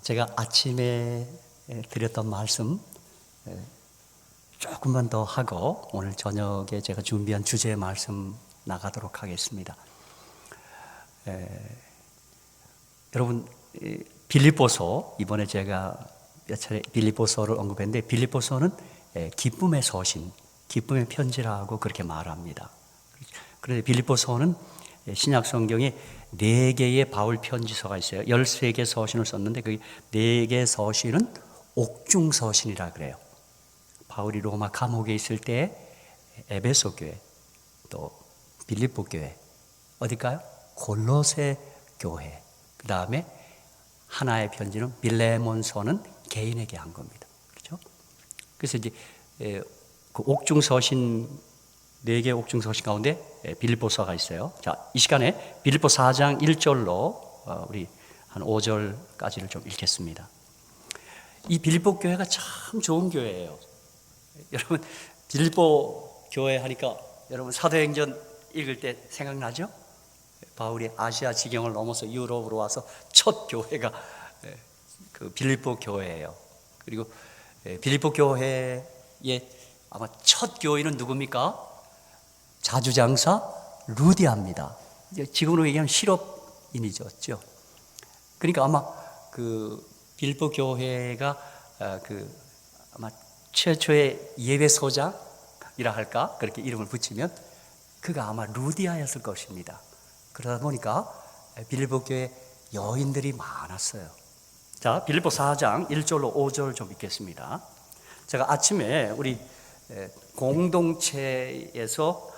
제가 아침에 드렸던 말씀 조금만 더 하고 오늘 저녁에 제가 준비한 주제의 말씀 나가도록 하겠습니다. 여러분, 빌립보서, 이번에 제가 몇 차례 빌립보서를 언급했는데, 빌립보서는 기쁨의 서신, 기쁨의 편지라고 그렇게 말합니다. 그런데 빌립보서는 신약 성경에 4개의 바울 편지서가 있어요. 13개 서신을 썼는데 그 4개 서신은 옥중 서신이라 그래요. 바울이 로마 감옥에 있을 때 에베소 교회, 또 빌립보 교회, 어딜까요? 골로새 교회, 그 다음에 하나의 편지는 빌레몬서는 개인에게 한 겁니다. 그렇죠? 그래서 이제 그 옥중 서신, 4개 옥중 서신 가운데 빌립보서가 있어요. 자, 이 시간에 빌립보 4장 1절로 우리 한 5절까지를 좀 읽겠습니다. 이 빌립보 교회가 참 좋은 교회예요. 여러분, 빌립보 교회 하니까 여러분 사도행전 읽을 때 생각나죠? 바울이 아시아 지경을 넘어서 유럽으로 와서 첫 교회가 그 빌립보 교회예요. 그리고 빌립보 교회의 아마 첫 교인은 누굽니까? 자주장사 루디아입니다. 지금으로 얘기하면 실업인이죠. 그러니까 아마 그 빌립보 교회가 그 아마 최초의 예배소장이라 할까? 그렇게 이름을 붙이면 그가 아마 루디아였을 것입니다. 그러다 보니까 빌립보 교회 여인들이 많았어요. 자, 빌립보 4장 1절로 5절 좀 읽겠습니다. 제가 아침에 우리 공동체에서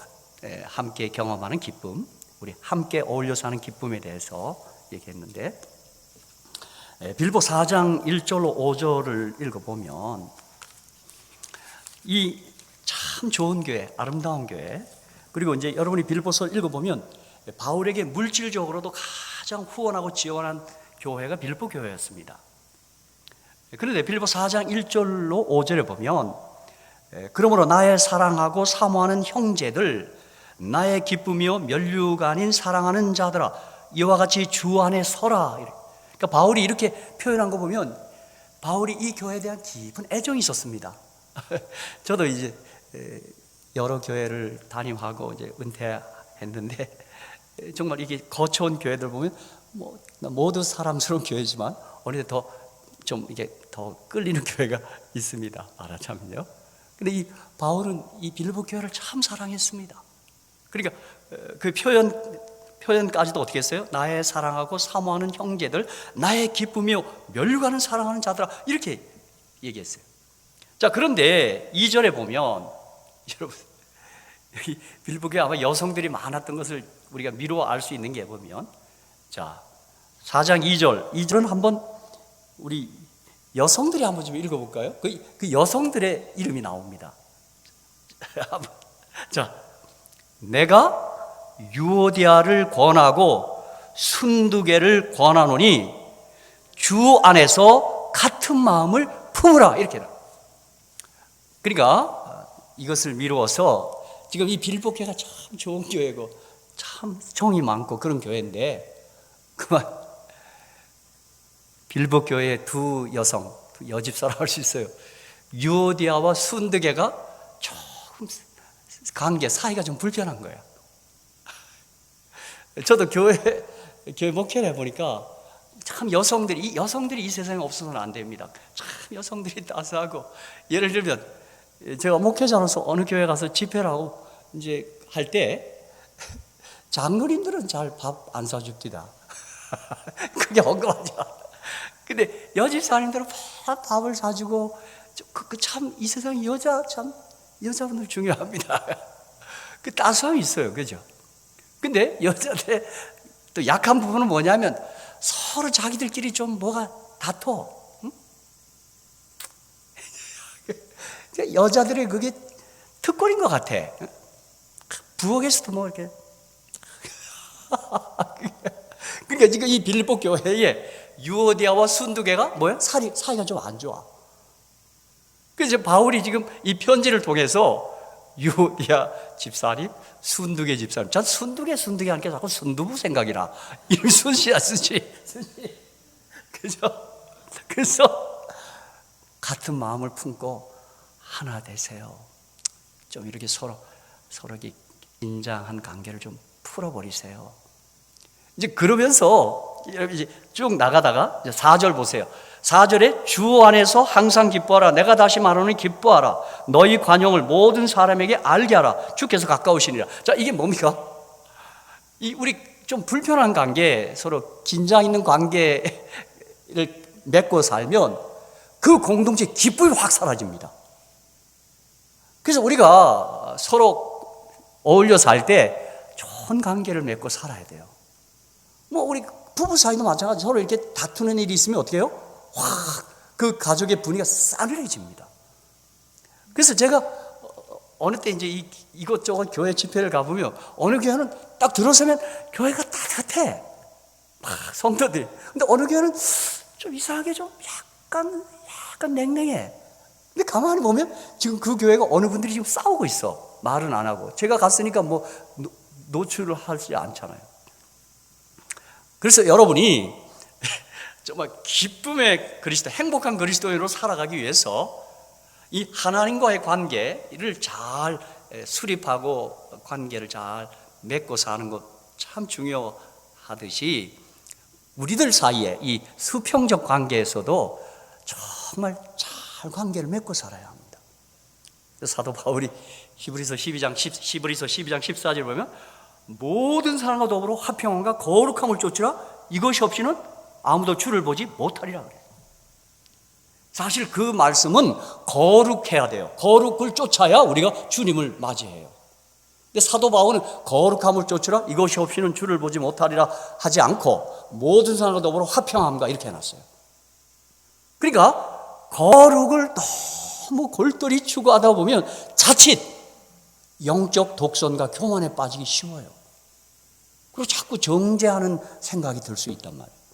함께 경험하는 기쁨, 우리 함께 어울려 사는 기쁨에 대해서 얘기했는데, 빌립보 4장 1절로 5절을 읽어보면 이 참 좋은 교회, 아름다운 교회, 그리고 이제 여러분이 빌립보서를 읽어보면 바울에게 물질적으로도 가장 후원하고 지원한 교회가 빌립보 교회였습니다. 그런데 빌립보 4장 1절로 5절에 보면, 그러므로 나의 사랑하고 사모하는 형제들, 나의 기쁨이요 면류가 아닌 사랑하는 자들아, 이와 같이 주 안에 서라. 그러니까 바울이 이렇게 표현한 거 보면 바울이 이 교회에 대한 깊은 애정이 있었습니다. 저도 이제 여러 교회를 담임하고 이제 은퇴했는데, 정말 이게 거쳐온 교회들 보면 뭐 모두 사람스러운 교회지만 어느 때 더 좀 이게 더 끌리는 교회가 있습니다. 알아차면요. 근데 이 바울은 이 빌립보 교회를 참 사랑했습니다. 그러니까 그 표현까지도 어떻게 했어요? 나의 사랑하고 사모하는 형제들, 나의 기쁨이요 면류가는 사랑하는 자들아, 이렇게 얘기했어요. 자, 그런데 2절에 보면 여러분, 여기 빌립보 교회 아마 여성들이 많았던 것을 우리가 미루어 알 수 있는 게 보면, 자, 4장 2절은 한번 우리 여성들이 한번 좀 읽어볼까요? 그 여성들의 이름이 나옵니다. 자, 내가 유오디아를 권하고 순두개를 권하노니 주 안에서 같은 마음을 품으라, 이렇게. 그러니까 이것을 미루어서 지금 이 빌립보 교회가 참 좋은 교회고 참 정이 많고 그런 교회인데, 그만 빌립보 교회의 두 여성, 두 여집사라고 할 수 있어요. 유오디아와 순두개가 조금 사이가 좀 불편한 거예요. 저도 교회 목회를 해보니까 참 여성들이 이 세상에 없어서는 안 됩니다. 참 여성들이 따스하고, 예를 들면 제가 목회자로서 어느 교회 가서 집회를 하고 이제 할 때 장로님들은 잘 밥 안 사줍니다. 그게 언급하죠. 근데 여집사님들은 밥을 사주고, 참 이 세상 여자분들 중요합니다. 그 따스함이 있어요, 그죠? 근데 여자들의 또 약한 부분은 뭐냐면 서로 자기들끼리 좀 뭐가 다퉈. 응? 여자들의 그게 특권인 것 같아. 부엌에서도 뭐 이렇게. 그러니까 지금 이 빌립보 교회에 유오디아와 순두개가 뭐야? 사이가 좀 안 좋아. 그래서 바울이 지금 이 편지를 통해서 유오디아 집사님, 순두개 집사님, 전 순두개 하니까 자꾸 순두부 생각이 나. 이름이 순시야, 순시. 그죠? 그래서 같은 마음을 품고 하나 되세요. 좀 이렇게 서로 긴장한 관계를 좀 풀어버리세요. 이제 그러면서 이제 쭉 나가다가 4절 보세요. 4절에 주 안에서 항상 기뻐하라. 내가 다시 말하노니 기뻐하라. 너희 관용을 모든 사람에게 알게 하라. 주께서 가까우시니라. 자, 이게 뭡니까? 우리 좀 불편한 관계, 서로 긴장 있는 관계를 맺고 살면 그 공동체 기쁨이 확 사라집니다. 그래서 우리가 서로 어울려 살 때 좋은 관계를 맺고 살아야 돼요. 뭐 우리 부부 사이도 마찬가지. 서로 이렇게 다투는 일이 있으면 어떻게 해요? 확 그 가족의 분위기가 싸늘해집니다. 그래서 제가 어느 때 이제 이것저것 교회 집회를 가보면 어느 교회는 딱 들어서면 교회가 따뜻해. 막 성도들이. 근데 어느 교회는 좀 이상하게 좀 약간 냉랭해. 근데 가만히 보면 지금 그 교회가 어느 분들이 지금 싸우고 있어. 말은 안 하고. 제가 갔으니까 뭐 노출을 하지 않잖아요. 그래서 여러분이 정말 기쁨의 그리스도, 행복한 그리스도인으로 살아가기 위해서 이 하나님과의 관계를 잘 수립하고 관계를 잘 맺고 사는 것 참 중요하듯이 우리들 사이에 이 수평적 관계에서도 정말 잘 관계를 맺고 살아야 합니다. 사도 바울이 히브리서 12장 14절 보면 모든 사람과 더불어 화평함과 거룩함을 쫓으라. 이것이 없이는 아무도 주를 보지 못하리라 그래요. 사실 그 말씀은 거룩해야 돼요. 거룩을 쫓아야 우리가 주님을 맞이해요. 근데 사도 바울은 거룩함을 쫓으라. 이것이 없이는 주를 보지 못하리라 하지 않고 모든 사람과 더불어 화평함과 이렇게 해놨어요. 그러니까 거룩을 너무 골똘히 추구하다 보면 자칫 영적 독선과 교만에 빠지기 쉬워요. 그리고 자꾸 정죄하는 생각이 들 수 있단 말이에요.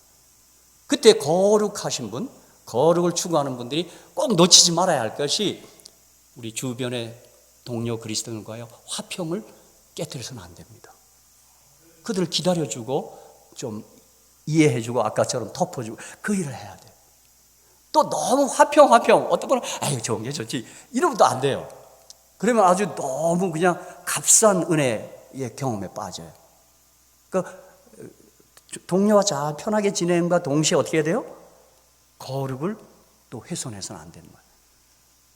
그때 거룩하신 분, 거룩을 추구하는 분들이 꼭 놓치지 말아야 할 것이 우리 주변의 동료 그리스도인과의 화평을 깨뜨려서는 안 됩니다. 그들을 기다려주고 좀 이해해주고 아까처럼 덮어주고 그 일을 해야 돼요. 또 너무 화평 어떤 분은 아유 좋은 게 좋지 이러면 또 안 돼요. 그러면 아주 너무 그냥 값싼 은혜의 경험에 빠져요. 그러니까 동료와 잘 편하게 지내는과 동시에 어떻게 해야 돼요? 거룩을 또 훼손해서는 안 되는 거예요.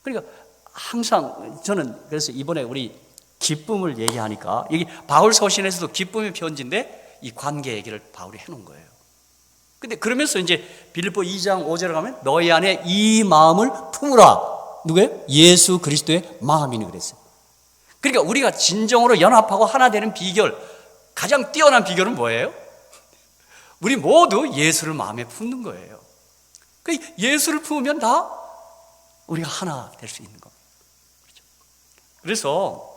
그러니까 항상 저는 그래서 이번에 우리 기쁨을 얘기하니까 여기 바울 서신에서도 기쁨의 편지인데 이 관계 얘기를 바울이 해놓은 거예요. 근데 그러면서 이제 빌립보 2장 5절에 가면 너희 안에 이 마음을 품으라. 누구예요? 예수 그리스도의 마음이니 그랬어요. 그러니까 우리가 진정으로 연합하고 하나 되는 비결, 가장 뛰어난 비결은 뭐예요? 우리 모두 예수를 마음에 품는 거예요. 예수를 품으면 다 우리가 하나 될 수 있는 겁니다. 그래서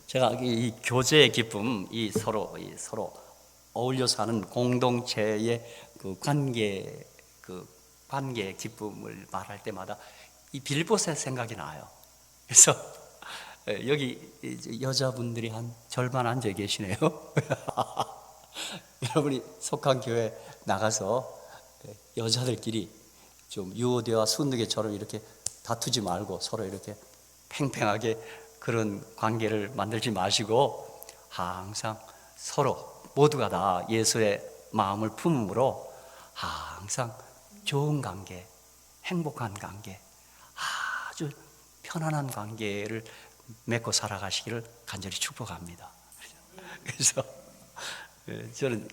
제가 이 교제의 기쁨, 이 서로 어울려 사는 공동체의 그 관계의 기쁨을 말할 때마다 이 빌립보서 생각이 나요. 그래서 여기 여자분들이 한 절반 앉아 계시네요. 여러분이 속한 교회 나가서 여자들끼리 좀 유오대와 순두개처럼 이렇게 다투지 말고 서로 이렇게 팽팽하게 그런 관계를 만들지 마시고 항상 서로 모두가 다 예수의 마음을 품음으로 항상 좋은 관계, 행복한 관계, 아주 편안한 관계를 맺고 살아가시기를 간절히 축복합니다. 그래서 저는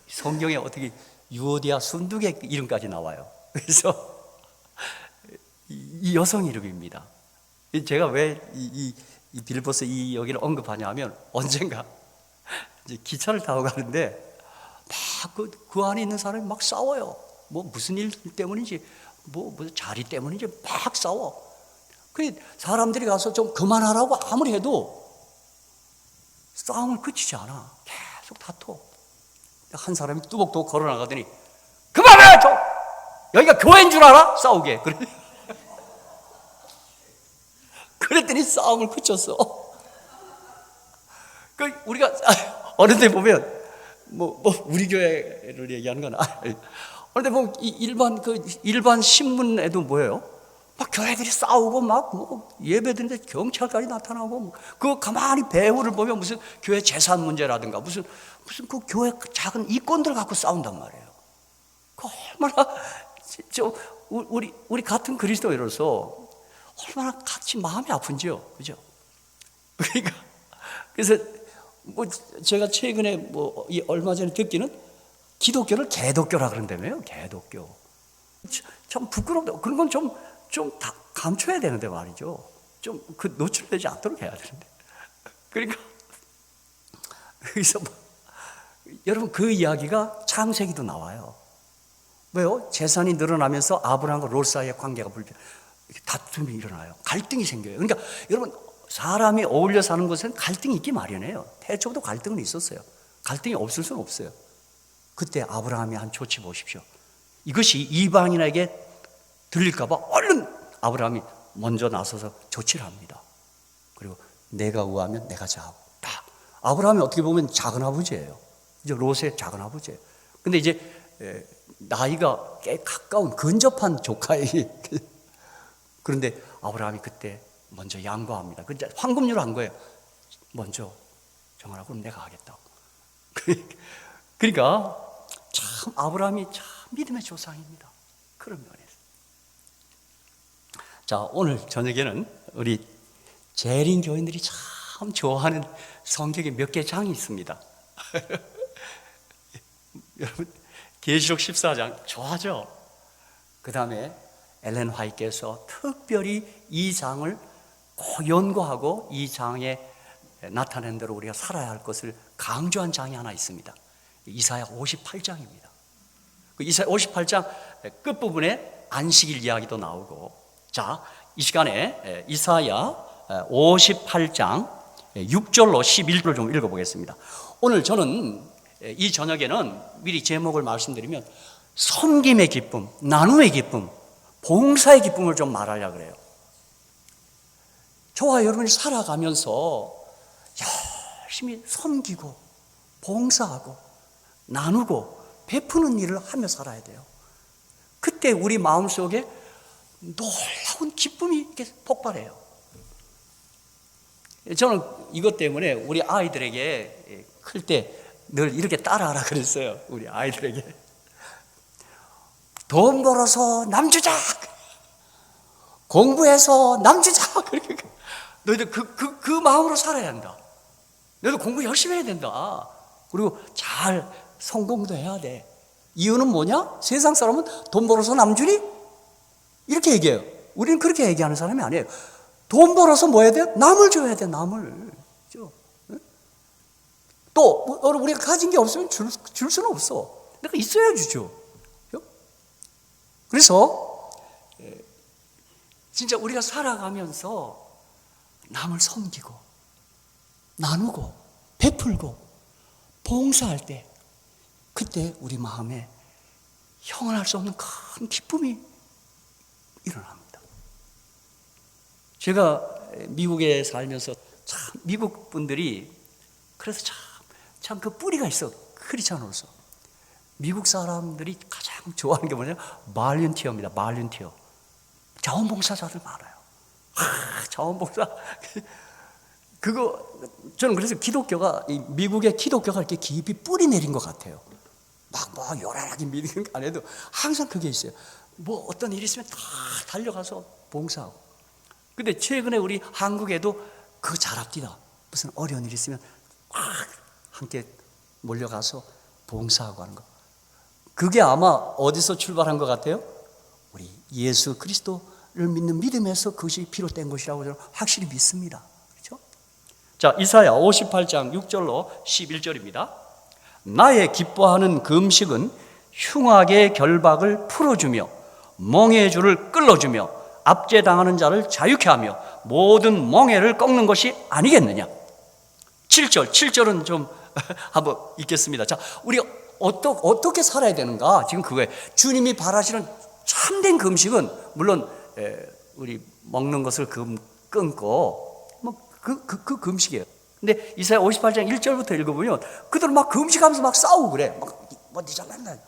성경에 어떻게 유오디아 순두개 이름까지 나와요. 그래서 이 여성 이름입니다. 제가 왜 이 빌립보서 이 여기를 언급하냐면 언젠가 이제 기차를 타고 가는데 막 그 안에 있는 사람이 막 싸워요. 뭐 무슨 일 때문인지 뭐 자리 때문인지 막 싸워. 그 사람들이 가서 좀 그만하라고 아무리 해도 싸움을 그치지 않아. 계속 다퉈. 한 사람이 뚜벅뚜벅 걸어 나가더니 그만해! 여기가 교회인 줄 알아? 싸우게. 그랬더니 싸움을 그쳤어. 우리가 어느 데 보면 뭐 우리 교회를 얘기하는 건 그런데 뭐 일반 신문에도 뭐예요? 막 교회들이 싸우고 막 뭐 예배드리는데 경찰까지 나타나고 뭐 그거 가만히 배후를 보면 무슨 교회 재산 문제라든가 무슨 그 교회 작은 이권들 갖고 싸운단 말이에요. 그 얼마나 우리 같은 그리스도인으로서 얼마나 같이 마음이 아픈지요, 그죠? 그러니까 그래서 뭐 제가 최근에 뭐 얼마 전에 듣기는 기독교를 개독교라 그런다며요. 개독교. 참 부끄럽다. 그런 건 좀 다 감춰야 되는데 말이죠. 좀 그 노출되지 않도록 해야 되는데. 그러니까 그래서 여러분 그 이야기가 창세기도 나와요. 왜요? 재산이 늘어나면서 아브라함과 롯 사이의 관계가 다툼이 일어나요. 갈등이 생겨요. 그러니까 여러분 사람이 어울려 사는 곳엔 갈등이 있기 마련이에요. 태초부터 갈등은 있었어요. 갈등이 없을 수는 없어요. 그때 아브라함이 한 조치 보십시오. 이것이 이방인에게 들릴까 봐 얼른 아브라함이 먼저 나서서 조치를 합니다. 그리고 내가 우하면 내가 좌우. 다 아브라함이 어떻게 보면 작은 아버지예요. 이제 롯의 작은 아버지예요. 근데 이제 나이가 꽤 가까운 근접한 조카예요. 그런데 아브라함이 그때 먼저 양보합니다. 근데 황금률을 한 거예요. 먼저 정하라고 그럼 내가 하겠다고. 그러니까 참 아브라함이 참 믿음의 조상입니다. 그런 면에서. 자, 오늘 저녁에는 우리 재림 교인들이 참 좋아하는 성경에 몇 개 장이 있습니다. 여러분 계시록 14장 좋아하죠? 그 다음에 엘렌 화이트께서 특별히 이 장을 꼭 연구하고 이 장에 나타낸 대로 우리가 살아야 할 것을 강조한 장이 하나 있습니다. 이사야 58장입니다. 그 이사야 58장 끝부분에 안식일 이야기도 나오고, 자, 이 시간에 이사야 58장 6절로 11절을 좀 읽어보겠습니다. 오늘 저는 이 저녁에는 미리 제목을 말씀드리면 섬김의 기쁨, 나눔의 기쁨, 봉사의 기쁨을 좀 말하려고 그래요. 저와 여러분이 살아가면서 열심히 섬기고 봉사하고 나누고 베푸는 일을 하며 살아야 돼요. 그때 우리 마음속에 놀라운 기쁨이 이렇게 폭발해요. 저는 이것 때문에 우리 아이들에게 클 때 늘 이렇게 따라하라 그랬어요. 우리 아이들에게 돈 벌어서 남주자, 공부해서 남주자. 너희들 그 마음으로 살아야 한다. 너희들 공부 열심히 해야 된다. 그리고 잘 성공도 해야 돼. 이유는 뭐냐? 세상 사람은 돈 벌어서 남주니? 이렇게 얘기해요. 우리는 그렇게 얘기하는 사람이 아니에요. 돈 벌어서 뭐 해야 돼? 남을 줘야 돼, 남을. 또 우리가 가진 게 없으면 줄 수는 없어. 내가 있어야 주죠. 그래서 진짜 우리가 살아가면서 남을 섬기고 나누고 베풀고 봉사할 때, 그때 우리 마음에 형언할 수 없는 큰 기쁨이 일어납니다. 제가 미국에 살면서 참 미국 분들이 그래서 참 그 뿌리가 있어. 크리스찬으로서 미국 사람들이 가장 좋아하는 게 뭐냐면 발렌티어입니다. 발렌티어. 자원봉사자들 많아요. 자원봉사. 그거 저는 그래서 기독교가, 미국의 기독교가 이렇게 깊이 뿌리 내린 것 같아요. 막 뭐 요란하게 믿는 거 안 해도 항상 그게 있어요. 뭐 어떤 일이 있으면 다 달려가서 봉사하고. 근데 최근에 우리 한국에도 그거 잘합디다. 무슨 어려운 일이 있으면 함께 몰려가서 봉사하고 하는 거. 그게 아마 어디서 출발한 것 같아요? 우리 예수 그리스도를 믿는 믿음에서 그것이 비롯된 것이라고 저는 확실히 믿습니다. 그렇죠? 자, 이사야 58장 6절로 11절입니다. 나의 기뻐하는 그 음식은 흉악의 결박을 풀어주며 멍에의 줄을 끌어주며 압제당하는 자를 자유케 하며 모든 멍에를 꺾는 것이 아니겠느냐. 7절은 좀 한번 읽겠습니다. 자, 우리가 어떻게 살아야 되는가? 지금 그거에 주님이 바라시는 참된 금식은 물론 우리 먹는 것을 끊고 그 금식이에요. 근데 이사야 58장 1절부터 읽어보면 그들은 막 금식하면서 막 싸우고 그래. 막 뭐 니자 맨날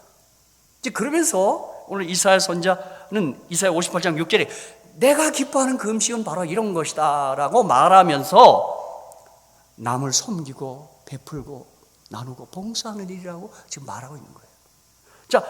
이제 그러면서 오늘 이사야 선자는 이사야 58장 6절에 내가 기뻐하는 그 음식은 바로 이런 것이다 라고 말하면서 남을 섬기고 베풀고 나누고 봉사하는 일이라고 지금 말하고 있는 거예요. 자,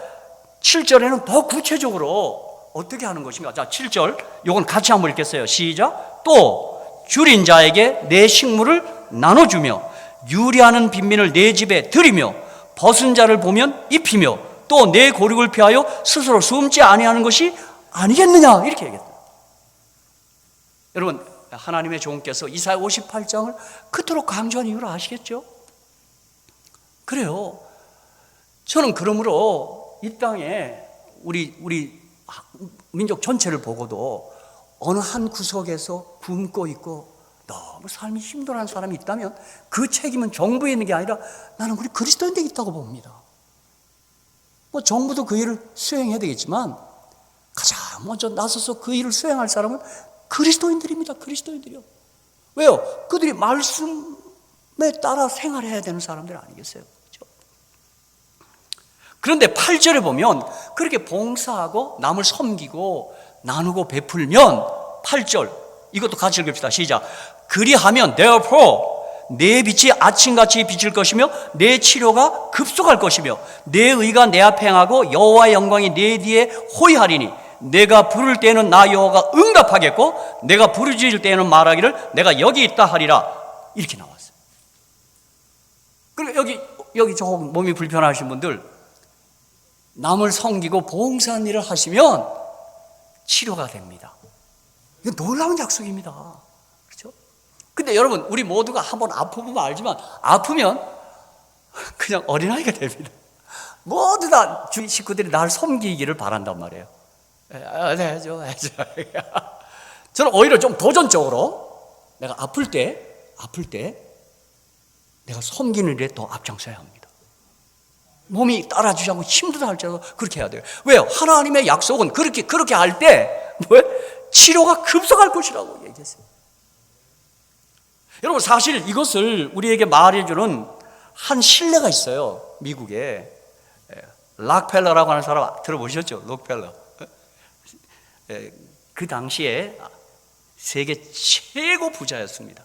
7절에는 더 구체적으로 어떻게 하는 것인가? 자, 7절 이건 같이 한번 읽겠어요. 시작. 또 줄인 자에게 내 식물을 나눠주며 유리하는 빈민을 내 집에 들이며 벗은 자를 보면 입히며 또 내 고륙을 피하여 스스로 숨지 아니하는 것이 아니겠느냐 이렇게 얘기했어요. 여러분, 하나님의 종께서 이사야 58장을 그토록 강조한 이유를 아시겠죠? 그래요. 저는 그러므로 이 땅에 우리 민족 전체를 보고도 어느 한 구석에서 굶고 있고 너무 삶이 힘들어하는 사람이 있다면 그 책임은 정부에 있는 게 아니라 나는 우리 그리스도인들에 있다고 봅니다. 뭐 정부도 그 일을 수행해야 되겠지만 가장 먼저 나서서 그 일을 수행할 사람은 그리스도인들입니다. 그리스도인들이요. 왜요? 그들이 말씀에 따라 생활해야 되는 사람들 아니겠어요? 그렇죠? 그런데 8절에 보면 그렇게 봉사하고 남을 섬기고 나누고 베풀면 8절 이것도 같이 읽읍시다. 시작. 그리하면 therefore 내 빛이 아침같이 비칠 것이며 내 치료가 급속할 것이며 내 의가 내 앞에 행하고 여호와의 영광이 내 뒤에 호위하리니 내가 부를 때는 나 여호와가 응답하겠고 내가 부르짖을 때는 말하기를 내가 여기 있다 하리라. 이렇게 나왔어요. 그리고 여기 조금 몸이 불편하신 분들 남을 섬기고 봉사하는 일을 하시면 치료가 됩니다. 이거 놀라운 약속입니다. 그렇죠? 근데 여러분, 우리 모두가 한번 아프면 알지만 아프면 그냥 어린아이가 됩니다. 모두 다 주위 식구들이 나를 섬기기를 바란단 말이에요. 해줘. 저는 오히려 좀 도전적으로 내가 아플 때 내가 섬기는 일에 더 앞장서야 합니다. 몸이 따라주지 않고 힘들다 할지라도 그렇게 해야 돼요. 왜요? 하나님의 약속은 그렇게 할 때 치료가 급속할 것이라고 얘기했어요. 여러분, 사실 이것을 우리에게 말해주는 한 신뢰가 있어요. 미국에 락펠러라고 하는 사람 들어보셨죠? 록펠러. 그 당시에 세계 최고 부자였습니다.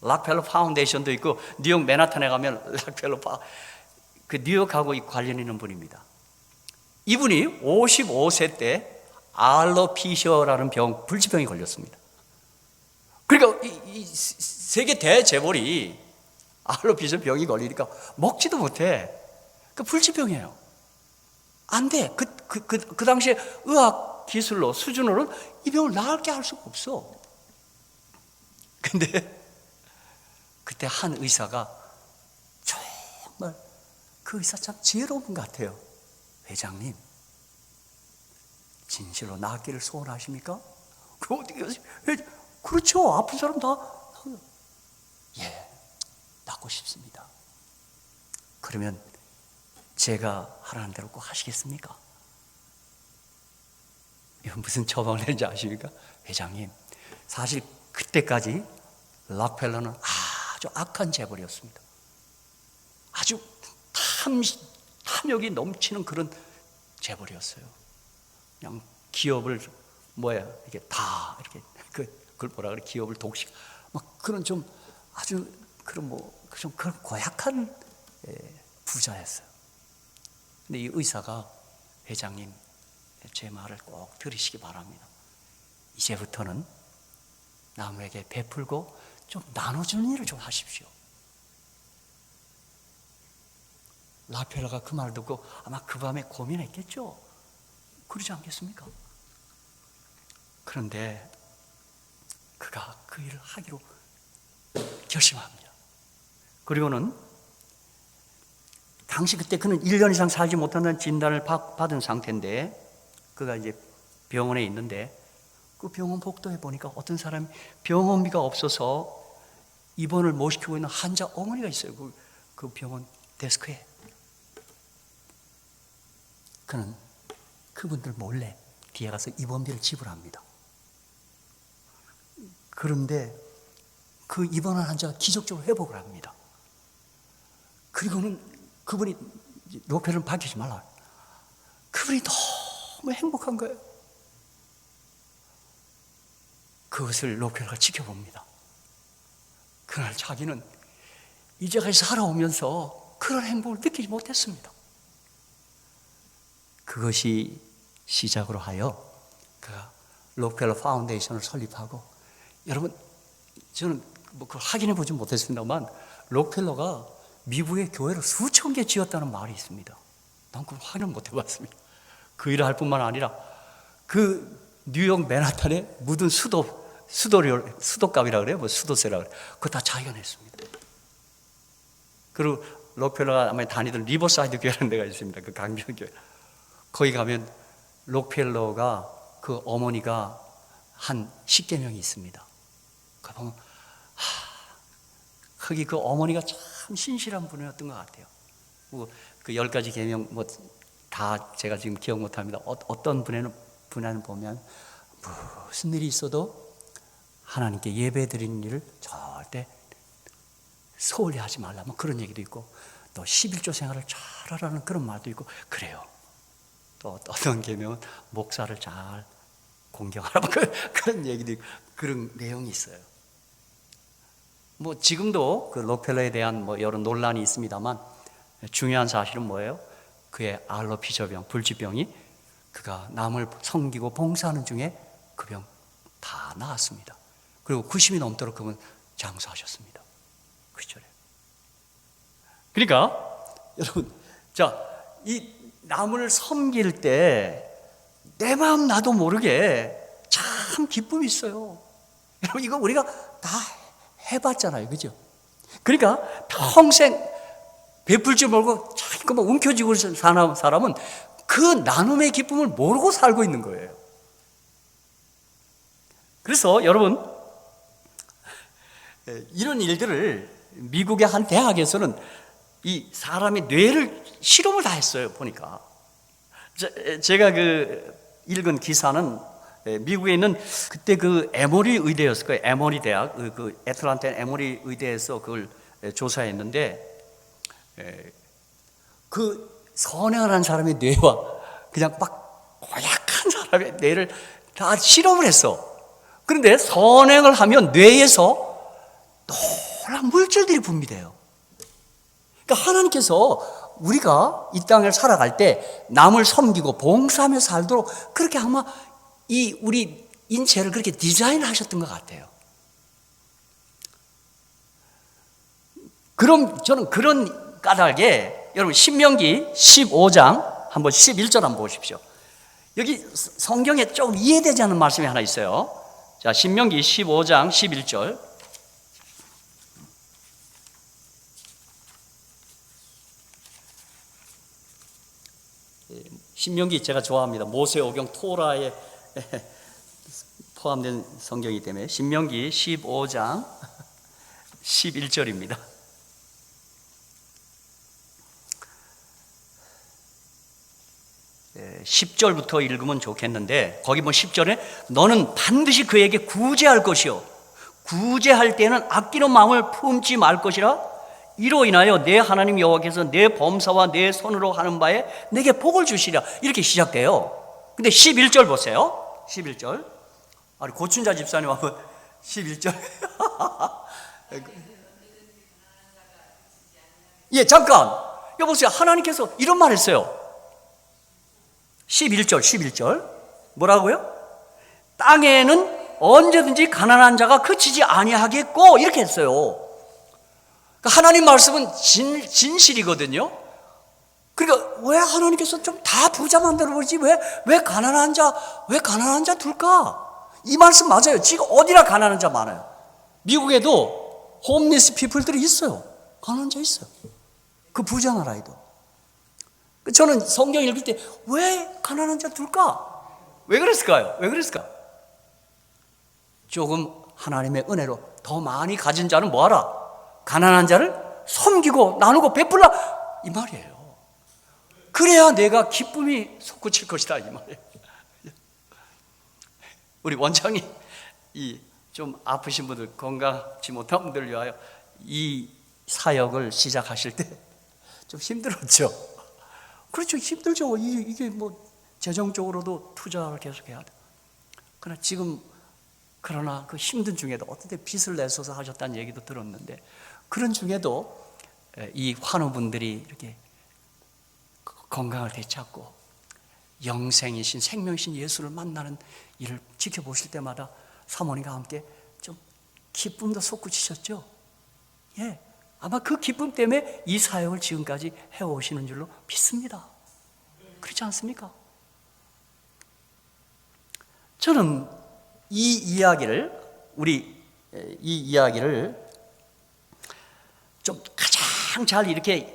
락펠러 파운데이션도 있고 뉴욕 맨하탄에 가면 락펠러 그 뉴욕하고 관련 있는 분입니다. 이분이 55세 때 알로피셔라는 불치병이 걸렸습니다. 그러니까 이 세계 대재벌이 알로피셔 병이 걸리니까 먹지도 못해. 그 불치병이에요. 안 돼. 그 당시에 의학 기술로 수준으로는 이 병을 나을게 할 수가 없어. 근데 그때 한 의사가 정말 그 의사 참 지혜로운 분 같아요. 회장님, 진실로 낫기를 소원하십니까? 그렇죠. 아픈 사람 다 낫고 싶습니다. 그러면 제가 하라는 대로 꼭 하시겠습니까? 이건 무슨 처방을 내는지 아십니까? 회장님, 사실 그때까지 락펠러는 아주 악한 재벌이었습니다. 아주 탐욕이 넘치는 그런 재벌이었어요. 그냥 기업을 이렇게 다 이렇게 그걸 뭐라 그래? 기업을 독식 막 그런 좀 아주 좀 그런 고약한 부자였어요. 근데 이 의사가 회장님, 제 말을 꼭 들으시기 바랍니다. 이제부터는 남에게 베풀고 좀 나눠주는 일을 좀 하십시오. 라펠러가 그 말을 듣고 아마 그 밤에 고민했겠죠. 그러지 않겠습니까? 그런데 그가 그 일을 하기로 결심합니다. 그리고는 당시 그때 그는 1년 이상 살지 못한다는 진단을 받은 상태인데 그가 이제 병원에 있는데 그 병원 복도에 보니까 어떤 사람이 병원비가 없어서 입원을 못 시키고 있는 환자 어머니가 있어요. 그 병원 데스크에. 그는 그분들 몰래 뒤에 가서 입원비를 지불합니다. 그런데 그 입원한 환자가 기적적으로 회복을 합니다. 그리고는 그분이 록펠러는 밝히지 말라. 그분이 너무 행복한 거예요. 그것을 록펠러가 지켜봅니다. 그날 자기는 이제까지 살아오면서 그런 행복을 느끼지 못했습니다. 그것이 시작으로 하여 그가 록펠러 파운데이션을 설립하고, 여러분 저는 그걸 확인해 보지 못했습니다만 록펠러가 미국의 교회를 수천 개 지었다는 말이 있습니다. 난 그걸 확인을 못 해봤습니다. 그 일을 할 뿐만 아니라 그 뉴욕 맨하탄에 묻은 수도값이라 그래요? 뭐 수도세라 그래요? 그거 다 자기가 냈습니다. 그리고 록펠러가 아마 다니던 리버사이드 교회라는 데가 있습니다. 그 강변교회. 거기 가면 록펠러가 그 어머니가 한 10개 명이 있습니다. 그 보면 거기 그 어머니가 참 신실한 분이었던 것 같아요. 뭐 그 10가지 계명 뭐 다 제가 지금 기억 못합니다. 어떤 분에는 보면 무슨 일이 있어도 하나님께 예배드리는 일을 절대 소홀히 하지 말라, 뭐 그런 얘기도 있고, 또 11조 생활을 잘하라는 그런 말도 있고 그래요. 또 어떤 계명은 목사를 잘 공경하라, 뭐 그런 얘기도 있고, 그런 내용이 있어요. 뭐 지금도 그 록펠러에 대한 뭐 여러 논란이 있습니다만 중요한 사실은 뭐예요? 그의 알로피저병, 불치병이 그가 남을 섬기고 봉사하는 중에 그 병 다 나았습니다. 그리고 90이 넘도록 그분 장수하셨습니다. 그 시절에. 그러니까 여러분, 자, 이 남을 섬길 때 내 마음 나도 모르게 참 기쁨이 있어요. 여러분, 이거 우리가 다 해봤잖아요, 그죠? 그러니까 평생 베풀 줄 모르고 자기 것만 움켜쥐고 사는 사람은 그 나눔의 기쁨을 모르고 살고 있는 거예요. 그래서 여러분, 이런 일들을 미국의 한 대학에서는 이 사람의 뇌를 실험을 다 했어요, 보니까. 제가 그 읽은 기사는 미국에 있는 그때 그 에모리 의대였을 거예요. 에모리 대학, 그 애틀랜타 에모리 의대에서 그걸 조사했는데, 그 선행을 한 사람의 뇌와 그냥 막 고약한 사람의 뇌를 다 실험을 했어. 그런데 선행을 하면 뇌에서 놀라운 물질들이 분비돼요. 그러니까 하나님께서 우리가 이 땅을 살아갈 때 남을 섬기고 봉사하며 살도록 그렇게 아마 이 우리 인체를 그렇게 디자인하셨던 것 같아요. 그럼 저는 그런 까닭에 여러분 신명기 15장 한번 11절 한번 보십시오. 여기 성경에 조금 이해되지 않는 말씀이 하나 있어요. 자, 신명기 15장 11절. 신명기 제가 좋아합니다. 모세오경 토라에 포함된 성경이기 때문에 신명기 15장 11절입니다. 10절부터 읽으면 좋겠는데 거기 뭐 10절에 너는 반드시 그에게 구제할 것이요 구제할 때는 아끼는 마음을 품지 말 것이라 이로 인하여 내 하나님 여호와께서 내 범사와 내 손으로 하는 바에 내게 복을 주시리라. 이렇게 시작돼요. 근데 11절 보세요. 11절. 아니 고춘자 집사님 한번 11절. 예, 잠깐. 여보세요. 하나님께서 이런 말 했어요. 11절. 뭐라고요? 땅에는 언제든지 가난한 자가 그치지 아니하겠고 이렇게 했어요. 그러니까 하나님 말씀은 진실이거든요. 그러니까 왜 하나님께서 좀 다 부자 만들어 버리지 왜 가난한 자 둘까? 이 말씀 맞아요. 지금 어디나 가난한 자 많아요. 미국에도 홈리스 피플들이 있어요. 가난한 자 있어요. 그 부자 나라에도. 저는 성경 읽을 때 왜 가난한 자 둘까? 왜 그랬을까요? 조금 하나님의 은혜로 더 많이 가진 자는 뭐하라? 가난한 자를 섬기고 나누고 베풀라 이 말이에요. 그래야 내가 기쁨이 솟구칠 것이다 이 말이에요. 우리 원장이 이 좀 아프신 분들, 건강하지 못한 분들을 위하여 이 사역을 시작하실 때 좀 힘들었죠. 그렇죠, 힘들죠. 이게 뭐 재정적으로도 투자를 계속해야 돼. 그러나 그 힘든 중에도 어떤 때 빚을 내서서 하셨다는 얘기도 들었는데, 그런 중에도 이 환우분들이 이렇게 건강을 되찾고 영생이신 생명이신 예수를 만나는 일을 지켜보실 때마다 사모님과 함께 좀 기쁨도 솟구치셨죠. 예, 아마 그 기쁨 때문에 이 사역을 지금까지 해오시는 줄로 믿습니다. 그렇지 않습니까? 저는 이 이야기를 좀 가장 잘 이렇게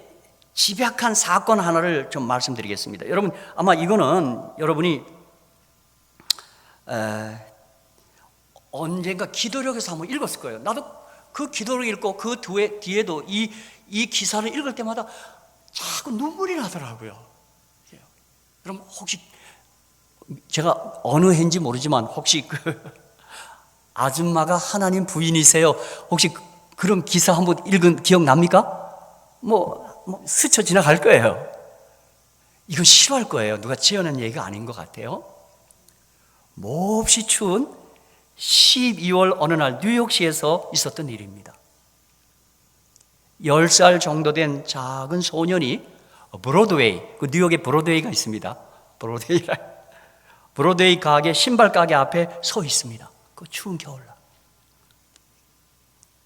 집약한 사건 하나를 좀 말씀드리겠습니다. 여러분, 아마 이거는 여러분이 언젠가 기도력에서 한번 읽었을 거예요. 나도 그 기도력 읽고 그 뒤에도 이 기사를 읽을 때마다 자꾸 눈물이 나더라고요. 여러분, 혹시 제가 어느 해인지 모르지만 혹시 그 아줌마가 하나님 부인이세요? 혹시 그런 기사 한번 읽은 기억 납니까? 스쳐 지나갈 거예요. 이건 싫어할 거예요. 누가 지어낸 얘기가 아닌 것 같아요. 몹시 추운 12월 어느 날 뉴욕시에서 있었던 일입니다. 10살 정도 된 작은 소년이 브로드웨이, 그 뉴욕에 브로드웨이가 있습니다. 브로드웨이 가게, 신발 가게 앞에 서 있습니다. 그 추운 겨울날.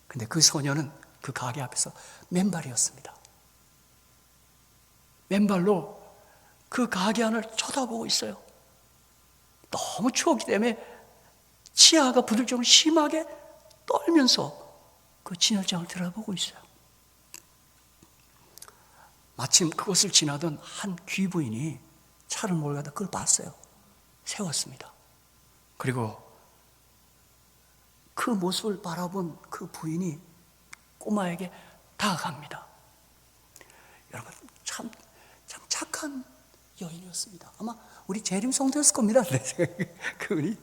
근데 그 소년은 그 가게 앞에서 맨발이었습니다. 맨발로 그 가게 안을 쳐다보고 있어요. 너무 추웠기 때문에 치아가 부들 정도로 심하게 떨면서 그 진열장을 들여다보고 있어요. 마침 그것을 지나던 한 귀부인이 차를 몰고 가다 그걸 봤어요. 세웠습니다. 그리고 그 모습을 바라본 그 부인이 꼬마에게 다가갑니다. 여러분, 참 착한 여인이었습니다. 아마 우리 재림 성도였을 겁니다. 그분이.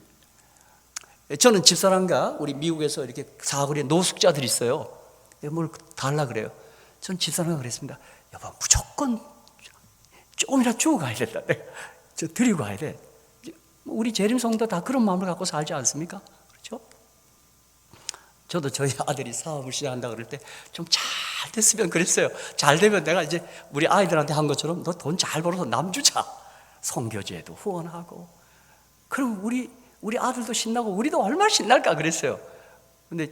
저는 집사람과 우리 미국에서 이렇게 사거리에 노숙자들이 있어요. 뭘 달라 그래요. 저는 집사람과 그랬습니다. 여보, 무조건 조금이라도 주고 가야 된다. 저 드리고 가야 돼. 우리 재림 성도 다 그런 마음을 갖고 살지 않습니까? 그렇죠? 저도 저희 아들이 사업을 시작한다 그럴 때 좀 잘 됐으면 그랬어요. 잘 되면 내가 이제 우리 아이들한테 한 것처럼 너 돈 잘 벌어서 남 주자. 선교제도 후원하고. 그럼 우리 아들도 신나고 우리도 얼마나 신날까 그랬어요. 근데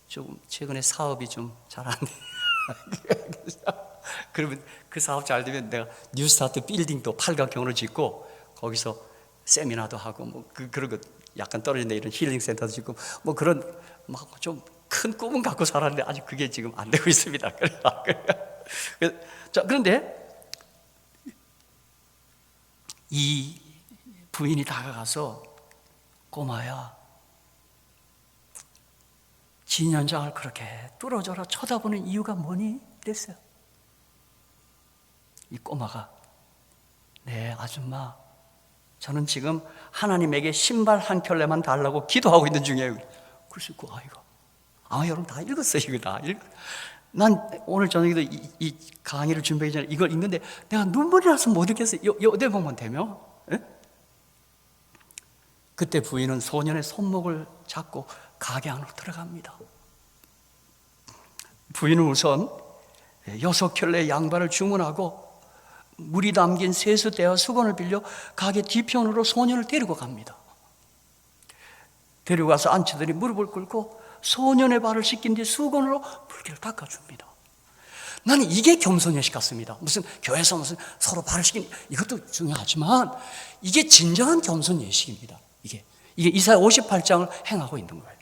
좀 최근에 사업이 좀 잘 안 돼. 그러면 그 사업 잘 되면 내가 뉴스타트 빌딩도 팔각형으로 짓고 거기서 세미나도 하고 그런 거 약간 떨어진 데 이런 힐링 센터도 짓고 그런 좀 큰 꿈은 갖고 살았는데 아직 그게 지금 안 되고 있습니다. 자, 그런데 이 부인이 다가가서 꼬마야, 진연장을 그렇게 뚫어져라 쳐다보는 이유가 뭐니? 이랬어요. 이 꼬마가 네 아줌마, 저는 지금 하나님에게 신발 한 켤레만 달라고 기도하고 있는 중이에요. 그래서 그 아이가 여러분 다 읽었어요. 이거 다 난 오늘 저녁에도 이 강의를 준비하기 전에 이걸 읽는데 내가 눈물이 나서 못 읽겠어요. 요 대목만 되면. 예? 그때 부인은 소년의 손목을 잡고 가게 안으로 들어갑니다. 부인은 우선 6켤레 양발을 주문하고 물이 담긴 세수대와 수건을 빌려 가게 뒤편으로 소년을 데리고 갑니다. 데리고 가서 안치더니 무릎을 꿇고 소년의 발을 씻긴 뒤 수건으로 물기를 닦아줍니다. 나는 이게 겸손예식 같습니다. 무슨 교회에서 무슨 서로 발을 씻긴 이것도 중요하지만 이게 진정한 겸손예식입니다. 이게 이사야 58장을 행하고 있는 거예요.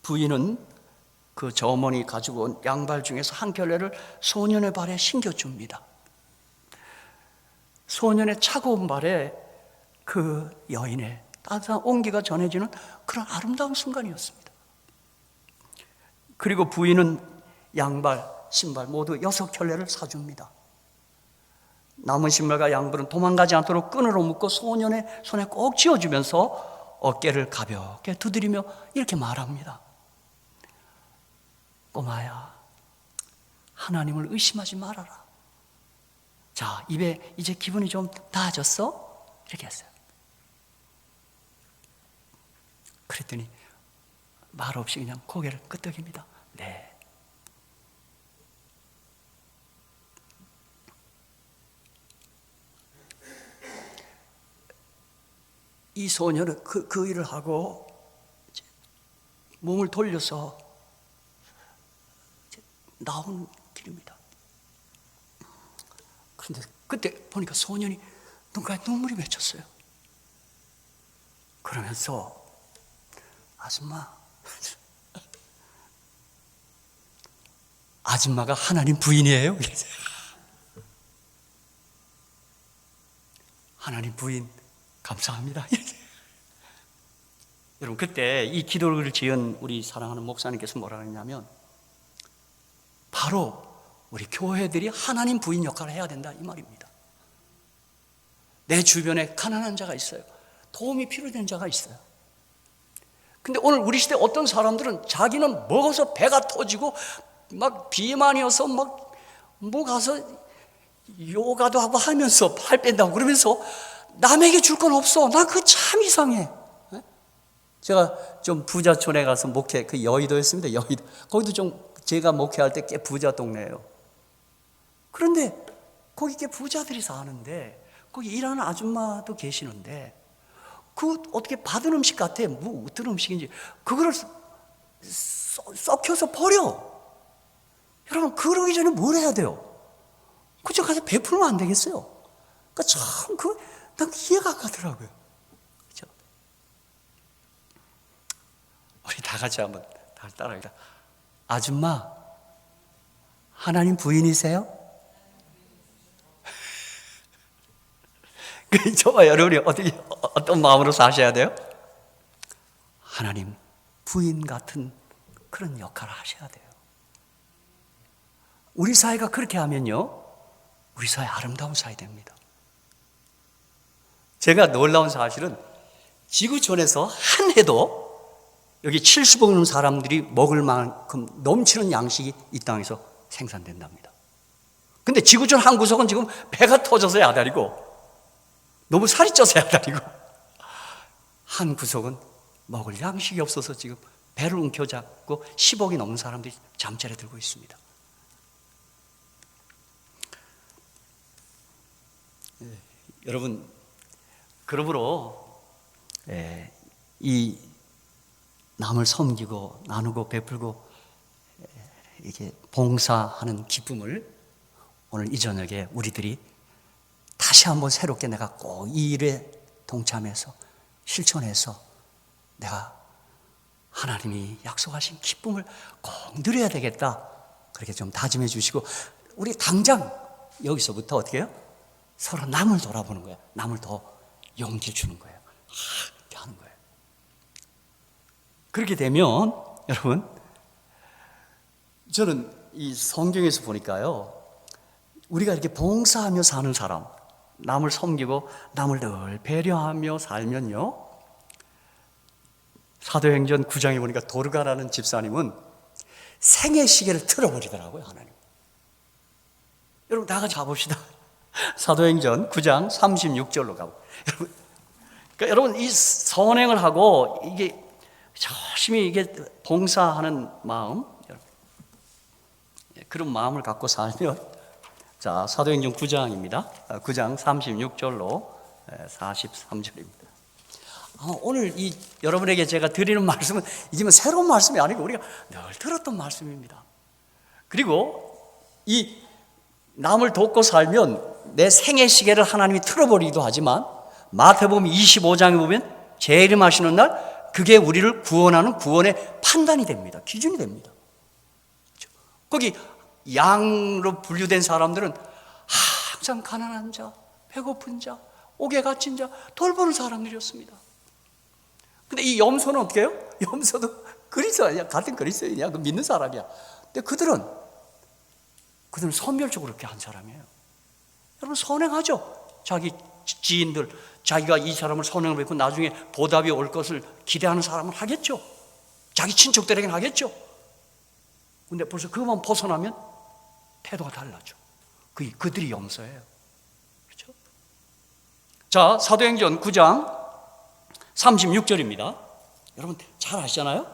부인은 그 저어머니 가지고 온 양발 중에서 한 켤레를 소년의 발에 신겨줍니다. 소년의 차가운 발에 그 여인의 따뜻한 온기가 전해지는 그런 아름다운 순간이었습니다. 그리고 부인은 양발, 신발 모두 6켤레를 사줍니다. 남은 신발과 양발은 도망가지 않도록 끈으로 묶고 소년의 손에 꼭 쥐어주면서 어깨를 가볍게 두드리며 이렇게 말합니다. 꼬마야, 하나님을 의심하지 말아라. 자, 입에 이제 기분이 좀 나아졌어? 이렇게 했어요. 그랬더니 말 없이 그냥 고개를 끄덕입니다. 네. 이 소녀는 그 일을 하고 몸을 돌려서 나온 길입니다. 그런데 그때 보니까 소년이 눈가에 눈물이 맺혔어요. 그러면서 아줌마가 하나님 부인이에요. 하나님 부인 감사합니다. 여러분, 그때 이 기도를 지은 우리 사랑하는 목사님께서 뭐라 했냐면, 바로 우리 교회들이 하나님 부인 역할을 해야 된다, 이 말입니다. 내 주변에 가난한 자가 있어요. 도움이 필요된 자가 있어요. 근데 오늘 우리 시대 어떤 사람들은 자기는 먹어서 배가 터지고 막 비만이어서 막 뭐 가서 요가도 하고 하면서 팔 뺀다고 그러면서 남에게 줄 건 없어. 난 그거 참 이상해. 제가 좀 부자촌에 가서 목회, 그 여의도였습니다. 여의도. 거기도 좀 제가 목회할 때 꽤 부자 동네예요. 그런데 거기 꽤 부자들이 사는데 거기 일하는 아줌마도 계시는데 그 어떻게 받은 음식 같아. 뭐 어떤 음식인지 그거를 썩혀서 버려. 여러분, 그러기 전에 뭘 해야 돼요? 그저 가서 베풀면 안 되겠어요? 그러니까 참 난 이해가 안 가더라고요. 그렇죠? 우리 다 같이 한번 따라합니다. 아줌마, 하나님 부인이세요? 저와 여러분이 어떤 마음으로 사셔야 돼요? 하나님 부인 같은 그런 역할을 하셔야 돼요. 우리 사회가 그렇게 하면요, 우리 사회 아름다운 사회 됩니다. 제가 놀라운 사실은 지구촌에서 한 해도 여기 70억 넘는 사람들이 먹을 만큼 넘치는 양식이 이 땅에서 생산된답니다. 근데 지구촌 한 구석은 지금 배가 터져서 야단이고 너무 살이 쪄서 야단이고 한 구석은 먹을 양식이 없어서 지금 배를 움켜잡고 10억이 넘는 사람들이 잠자리에 들고 있습니다. 여러분, 그러므로 이 남을 섬기고 나누고 베풀고 이게 봉사하는 기쁨을 오늘 이 저녁에 우리들이 다시 한번 새롭게 내가 꼭 이 일에 동참해서 실천해서 내가 하나님이 약속하신 기쁨을 꼭 누려야 되겠다, 그렇게 좀 다짐해 주시고, 우리 당장 여기서부터 어떻게 해요? 서로 남을 돌아보는 거예요. 남을 더 용기 주는 거예요. 이렇게 하는 거예요. 그렇게 되면 여러분, 저는 이 성경에서 보니까요, 우리가 이렇게 봉사하며 사는 사람, 남을 섬기고 남을 늘 배려하며 살면요, 사도행전 9장에 보니까 도르가라는 집사님은 생애 시계를 틀어버리더라고요, 하나님. 여러분, 다 같이 가봅시다. 사도행전 9장 36절로 가고. 그러니까 여러분, 이 선행을 하고 이게 열심히 이게 봉사하는 마음, 그런 마음을 갖고 살면, 자, 사도행전 9장입니다. 9장 36절로 43절입니다. 오늘 이 여러분에게 제가 드리는 말씀은 이제 새로운 말씀이 아니고 우리가 늘 들었던 말씀입니다. 그리고 이 남을 돕고 살면 내 생애 시계를 하나님이 틀어버리기도 하지만, 마태복음 25장에 보면 재림하시는 날 그게 우리를 구원하는 구원의 판단이 됩니다. 기준이 됩니다. 거기 양으로 분류된 사람들은 항상 가난한 자, 배고픈 자, 옥에 갇힌 자 돌보는 사람들이었습니다. 근데 이 염소는 어떻게 해요? 염소도 그리스도야, 같은 그리스도인이야, 그 믿는 사람이야. 근데 그들은 선별적으로 그렇게 한 사람이에요. 여러분, 선행하죠. 자기 지인들, 자기가 이 사람을 선행을 했고 나중에 보답이 올 것을 기대하는 사람은 하겠죠. 자기 친척들에게는 하겠죠. 근데 벌써 그것만 벗어나면 태도가 달라져. 그들이 염소예요. 자, 사도행전 9장 36절입니다. 여러분 잘 아시잖아요?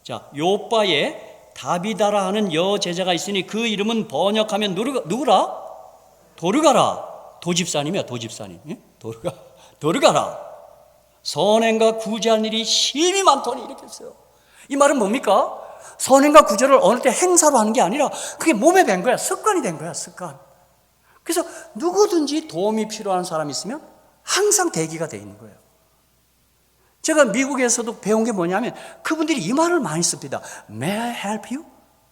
자, 요바에 다비다라 하는 여제자가 있으니 그 이름은 번역하면 누구라? 도르가라. 도집사님이야, 도집사님. 예? 도르가라. 선행과 구제할 일이 심히 많더니 이렇게 했어요. 이 말은 뭡니까? 선행과 구제를 어느 때 행사로 하는 게 아니라 그게 몸에 밴 거야. 습관이 된 거야, 습관. 그래서 누구든지 도움이 필요한 사람이 있으면 항상 대기가 돼 있는 거예요. 제가 미국에서도 배운 게 뭐냐면 그분들이 이 말을 많이 씁니다. May I help you?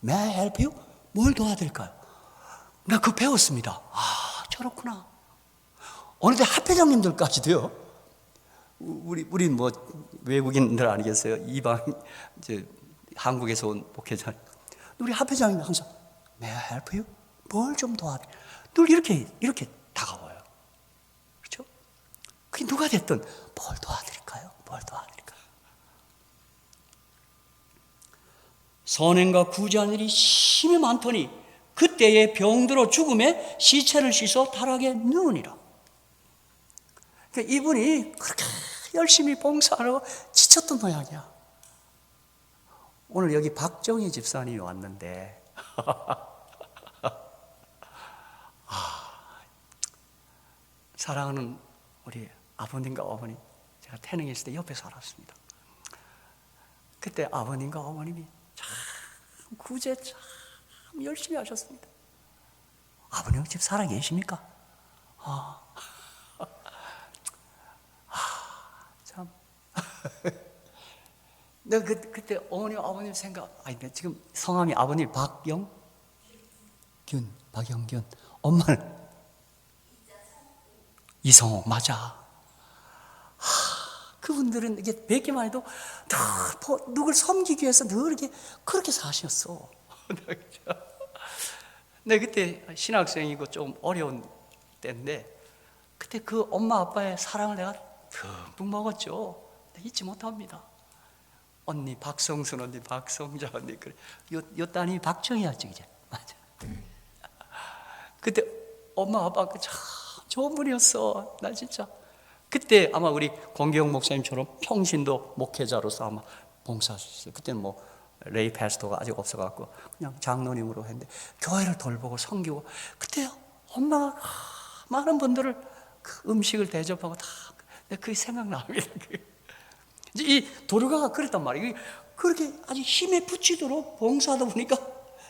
May I help you? 뭘 도와드릴까요? 나 그거 배웠습니다. 아, 저렇구나. 어느 때 합회장님들까지도요. 우리 뭐 외국인들 아니겠어요? 이방 한국에서 온 목회자. 우리 합회장님이 항상 May I help you? 뭘 좀 도와드려. 늘 이렇게 다가와요. 그렇죠? 그게 누가 됐든 뭘 도와드릴까요? 뭘 도와드릴까요? 선행과 구제하는 일이 심히 많더니 그때에 병들어 죽음에 시체를 씻어 타락에 누우니라. 그러니까 이분이 그렇게 열심히 봉사하고 지쳤던 모양이야. 오늘 여기 박정희 집사님이 왔는데 사랑하는 우리 아버님과 어머니, 제가 태능에 있을 때 옆에 살았습니다. 그때 아버님과 어머님이 참 구제 참 열심히 하셨습니다. 아버님 지금 살아 계십니까? 참. 내가 그때 아버님 생각, 지금 성함이 아버님 박영균, 엄마는 이성호, 맞아. 그분들은 이게 뵙기만 해도 누굴 섬기기 위해서 늘 이렇게 그렇게 사셨어. 네, 그때 신학생이고 좀 어려운 때인데 그때 그 엄마 아빠의 사랑을 내가 듬뿍 먹었죠. 잊지 못합니다. 언니 박성순 언니, 박성자 언니, 그래. 요 딸이 박정희였지, 이제. 맞아. 그때 엄마 아빠가 참 좋은 분이었어. 나 진짜. 그때 아마 우리 권기영 목사님처럼 평신도 목회자로서 아마 봉사하셨어요. 그때는 뭐 레이 패스터가 아직 없어갖고 그냥 장로님으로 했는데 교회를 돌보고 섬기고, 그때 엄마가 많은 분들을 그 음식을 대접하고 다 그게 생각납니다. 이 도르가가 그랬단 말이에요. 그렇게 아주 힘에 부치도록 봉사하다 보니까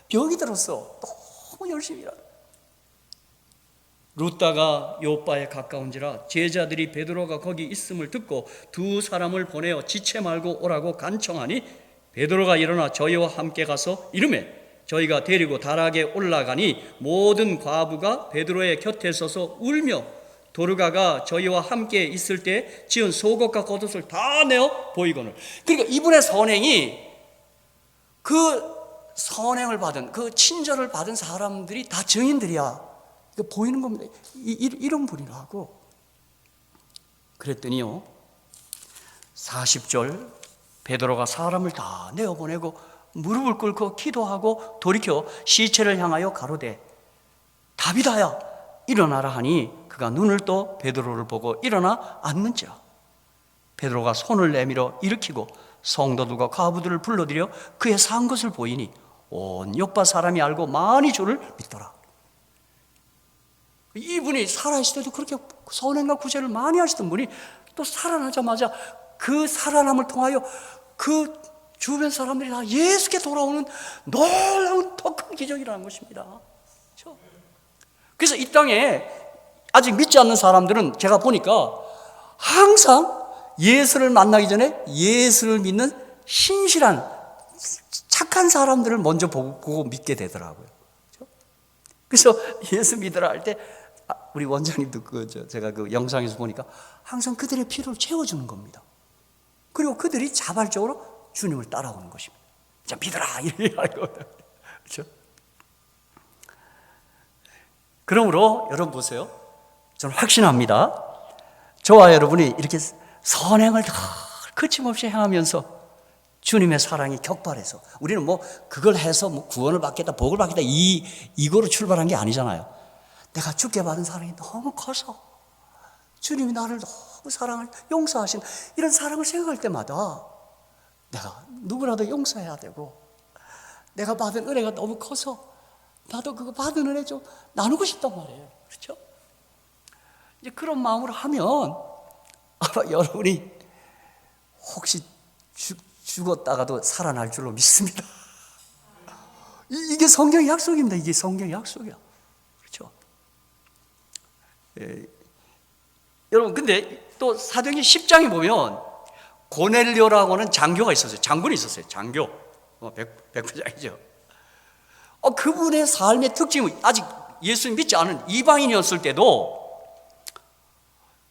병이 들었어. 너무 열심히 일하다. 루다가 요바에 가까운지라 제자들이 베드로가 거기 있음을 듣고 두 사람을 보내어 지체 말고 오라고 간청하니 베드로가 일어나 저희와 함께 가서 이르매 저희가 데리고 다락에 올라가니 모든 과부가 베드로의 곁에 서서 울며 도르가가 저희와 함께 있을 때 지은 속옷과 겉옷을 다 내어 보이거늘. 그러니까 이분의 선행이, 그 선행을 받은, 그 친절을 받은 사람들이 다 증인들이야. 보이는 겁니다. 이런 분이라고. 그랬더니요, 40절 베드로가 사람을 다 내어보내고 무릎을 꿇고 기도하고 돌이켜 시체를 향하여 가로되 다비다야 일어나라 하니 그가 눈을 떠 베드로를 보고 일어나 앉는지라. 베드로가 손을 내밀어 일으키고 성도들과 과부들을 불러들여 그의 산 것을 보이니 온 요파 사람이 알고 많이 주를 믿더라. 이분이 살아있을 때도 그렇게 선행과 구제를 많이 하시던 분이 또 살아나자마자 그 살아남을 통하여 그 주변 사람들이 다 예수께 돌아오는 놀라운 더 큰 기적이라는 것입니다. 그렇죠? 그래서 이 땅에 아직 믿지 않는 사람들은 제가 보니까 항상 예수를 만나기 전에 예수를 믿는 신실한 착한 사람들을 먼저 보고 믿게 되더라고요. 그렇죠? 그래서 예수 믿으라 할 때 우리 원장님도 제가 그 영상에서 보니까 항상 그들의 필요를 채워주는 겁니다. 그리고 그들이 자발적으로 주님을 따라오는 것입니다. 자, 믿어라 이렇게 그렇죠? 그러므로 여러분 보세요. 저는 확신합니다. 저와 여러분이 이렇게 선행을 다 거침없이 행하면서 주님의 사랑이 격발해서, 우리는 뭐 그걸 해서 뭐 구원을 받겠다, 복을 받겠다 이거로 출발한 게 아니잖아요. 내가 주께 받은 사랑이 너무 커서 주님이 나를 너무 용서하신 이런 사랑을 생각할 때마다 내가 누구라도 용서해야 되고, 내가 받은 은혜가 너무 커서 나도 그거 받은 은혜 좀 나누고 싶단 말이에요. 그렇죠? 이제 그런 마음으로 하면 아마 여러분이 혹시 죽었다가도 살아날 줄로 믿습니다. 이게 성경의 약속입니다. 이게 성경의 약속이야. 그렇죠? 여러분, 근데 또 사도행전 10장에 보면 고넬료라고 하는 장교가 있었어요. 장군이 있었어요. 장교. 백부장이죠. 그분의 삶의 특징은 아직 예수님 믿지 않은 이방인이었을 때도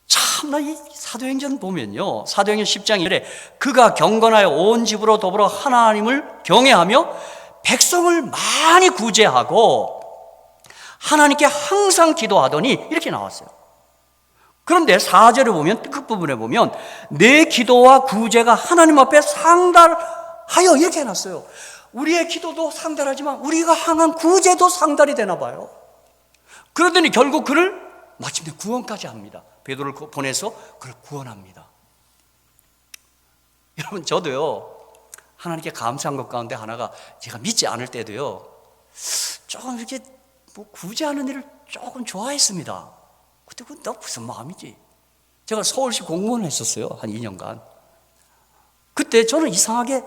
참나 이 사도행전 보면요. 사도행전 10장에 이래 그가 경건하여 온 집으로 더불어 하나님을 경외하며 백성을 많이 구제하고 하나님께 항상 기도하더니 이렇게 나왔어요. 그런데 4절에 보면 끝부분에 보면 내 기도와 구제가 하나님 앞에 상달하여 이렇게 해놨어요. 우리의 기도도 상달하지만 우리가 향한 구제도 상달이 되나 봐요. 그러더니 결국 그를 마침내 구원까지 합니다. 베드로를 보내서 그를 구원합니다. 여러분, 저도요 하나님께 감사한 것 가운데 하나가, 제가 믿지 않을 때도요 조금 이렇게 구제하는 일을 조금 좋아했습니다. 그때 나 무슨 마음이지? 제가 서울시 공무원을 했었어요. 한 2년간. 그때 저는 이상하게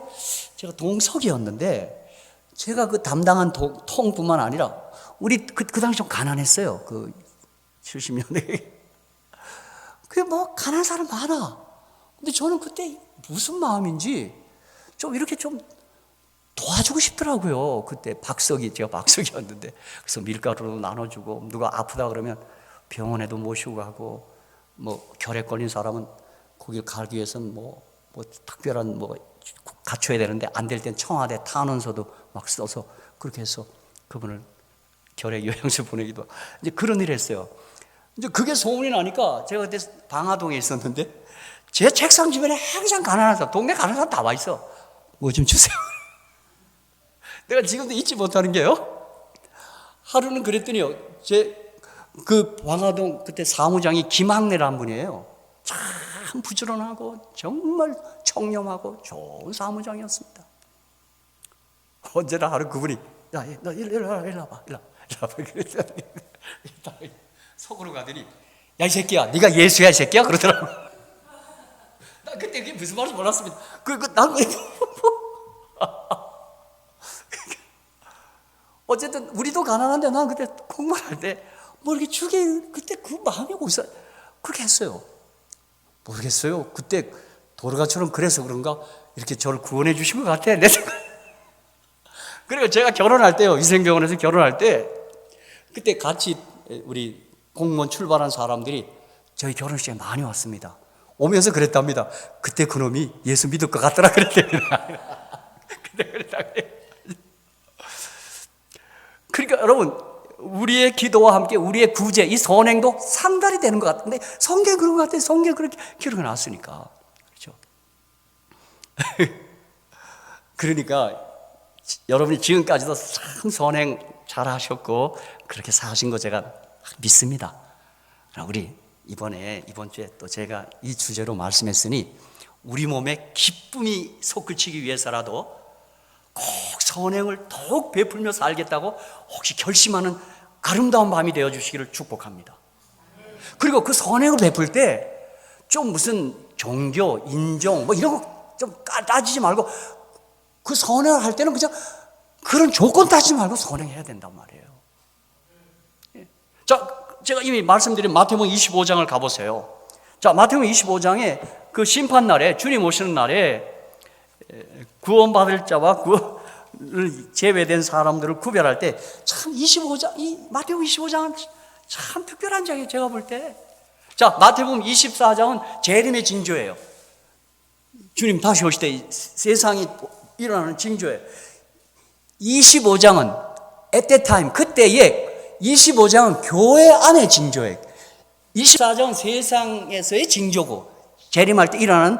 제가 동석이었는데 제가 그 담당한 통뿐만 아니라 우리 그 당시 좀 가난했어요. 그 70년대. 그게 뭐 가난한 사람 많아. 근데 저는 그때 무슨 마음인지 좀 이렇게 좀 도와주고 싶더라고요. 그때 제가 박석이었는데 그래서 밀가루도 나눠주고, 누가 아프다 그러면 병원에도 모시고 가고, 뭐 결핵 걸린 사람은 거기 가기 위해서는 뭐 특별한 갖춰야 되는데 안 될 땐 청와대 탄원서도 막 써서 그렇게 해서 그분을 결핵 요양소 보내기도 하고, 이제 그런 일을 했어요. 이제 그게 소문이 나니까 제가 그때 방화동에 있었는데 제 책상 주변에 항상 가난한 사람, 동네 가난한 사람 다 와 있어. 뭐 좀 주세요. 내가 지금도 잊지 못하는 게요, 하루는 그랬더니요, 그 방화동 그때 사무장이 김학래라는 분이에요. 참 부지런하고 정말 청렴하고 좋은 사무장이었습니다. 언제나 하루 그분이 야, 너 일로 와봐. 속으로 가더니 야, 이 새끼야, 네가 예수야, 이 새끼야, 그러더라고. 나 그때 그게 무슨 말인지 몰랐습니다. 난 어쨌든 우리도 가난한데 난 그때 공부할 때 뭐 이렇게 그때 그 마음이 어디서 그렇게 했어요. 모르겠어요. 그때 도르가처럼 그래서 그런가 이렇게 저를 구원해 주신 것 같아, 내 생각. 그리고 제가 결혼할 때요, 위생병원에서 결혼할 때 그때 같이 우리 공무원 출발한 사람들이 저희 결혼식에 많이 왔습니다. 오면서 그랬답니다. 그때 그놈이 예수 믿을 것 같더라 그랬답니다. 그때 그랬다 그래요. 그러니까 여러분, 우리의 기도와 함께 우리의 구제, 이 선행도 상달이 되는 것 같은데 성경에 그런 것 같아요. 성경에 그렇게 기록해 놨으니까. 그렇죠? 그러니까 여러분이 지금까지도 참 선행 잘 하셨고 그렇게 사신 거 제가 믿습니다. 우리 이번 주에 또 제가 이 주제로 말씀했으니 우리 몸에 기쁨이 솟구치기 위해서라도 꼭 선행을 더욱 베풀며 살겠다고 혹시 결심하는 아름다운 밤이 되어주시기를 축복합니다. 그리고 그 선행을 베풀 때 좀 무슨 종교, 인종 뭐 이런 거 좀 따지지 말고 그 선행을 할 때는 그냥 그런 조건 따지지 말고 선행해야 된단 말이에요. 자, 제가 이미 말씀드린 마태복음 25장을 가보세요. 자, 마태복음 25장에 그 심판날에, 주님 오시는 날에 구원받을 자와 제외된 사람들을 구별할 때 참 25장, 이 마태복음 25장은 참 특별한 장이에요, 제가 볼 때. 자, 마태복음 24장은 재림의 징조예요. 주님 다시 오실 때 세상이 일어나는 징조예요. 25장은 at that time, 그때에 25장은 교회 안의 징조예요. 24장은 세상에서의 징조고 재림할 때 일어나는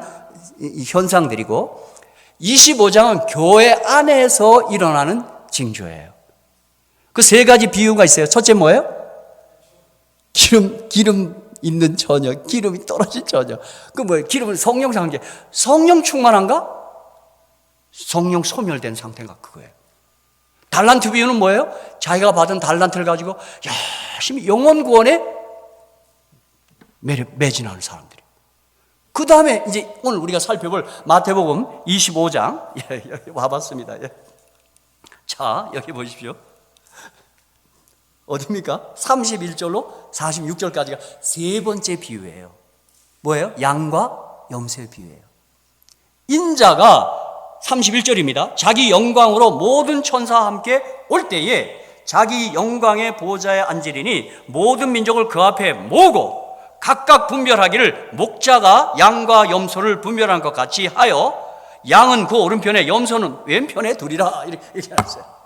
현상들이고 25장은 교회 안에서 일어나는 징조예요. 그 세 가지 비유가 있어요. 첫째 뭐예요? 기름 있는 처녀, 기름이 떨어진 처녀. 그 뭐예요? 기름은 성령 상태. 성령 충만한가? 성령 소멸된 상태가 그거예요. 달란트 비유는 뭐예요? 자기가 받은 달란트를 가지고 열심히 영혼 구원에 매진하는 사람들이. 그 다음에 이제 오늘 우리가 살펴볼 마태복음 25장 여기 와봤습니다. 자, 여기 보십시오. 어디입니까? 31절로 46절까지가 세 번째 비유예요. 뭐예요? 양과 염소의 비유예요. 인자가 31절입니다. 자기 영광으로 모든 천사와 함께 올 때에 자기 영광의 보좌에 앉으리니 모든 민족을 그 앞에 모으고 각각 분별하기를 목자가 양과 염소를 분별한 것 같이 하여 양은 그 오른편에 염소는 왼편에 두리라. 이렇게 하셨어요.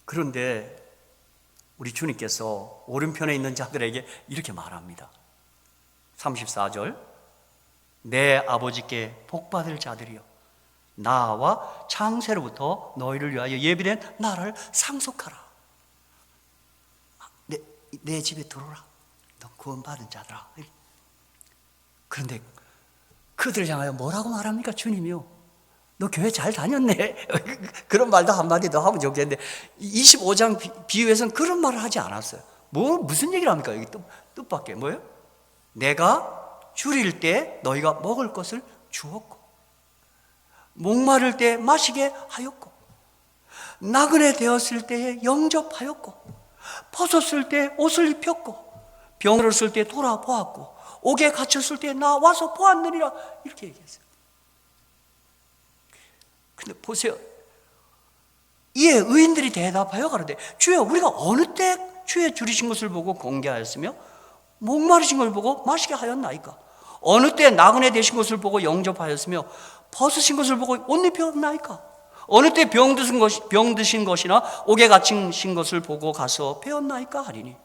그런데 우리 주님께서 오른편에 있는 자들에게 이렇게 말합니다. 34절, 내 아버지께 복받을 자들이여 나와 창세로부터 너희를 위하여 예비된 나라를 상속하라. 내 집에 들어오라. 너 구원받은 자들아. 그런데 그들을 향하여 뭐라고 말합니까? 주님이요, 너 교회 잘 다녔네. 그런 말도 한마디 더 하면 좋겠는데 25장 비유에서는 그런 말을 하지 않았어요. 무슨 얘기를 합니까? 여기 뜻밖의 뭐예요? 내가 줄일 때 너희가 먹을 것을 주었고 목마를 때 마시게 하였고 나그네 되었을 때에 영접하였고 벗었을 때 옷을 입혔고 병들었을 때 돌아보았고 옥에 갇혔을 때 나 와서 보았느니라. 이렇게 얘기했어요. 근데 보세요. 이에 의인들이 대답하여 가로되 주여 우리가 어느 때 주의 줄이신 것을 보고 공개하였으며 목마르신 것을 보고 마시게 하였나이까? 어느 때 나그네 되신 것을 보고 영접하였으며 벗으신 것을 보고 옷 입혔나이까? 어느 때 병 드신 것이나 옥에 갇힌 것을 보고 가서 배웠나이까 하리니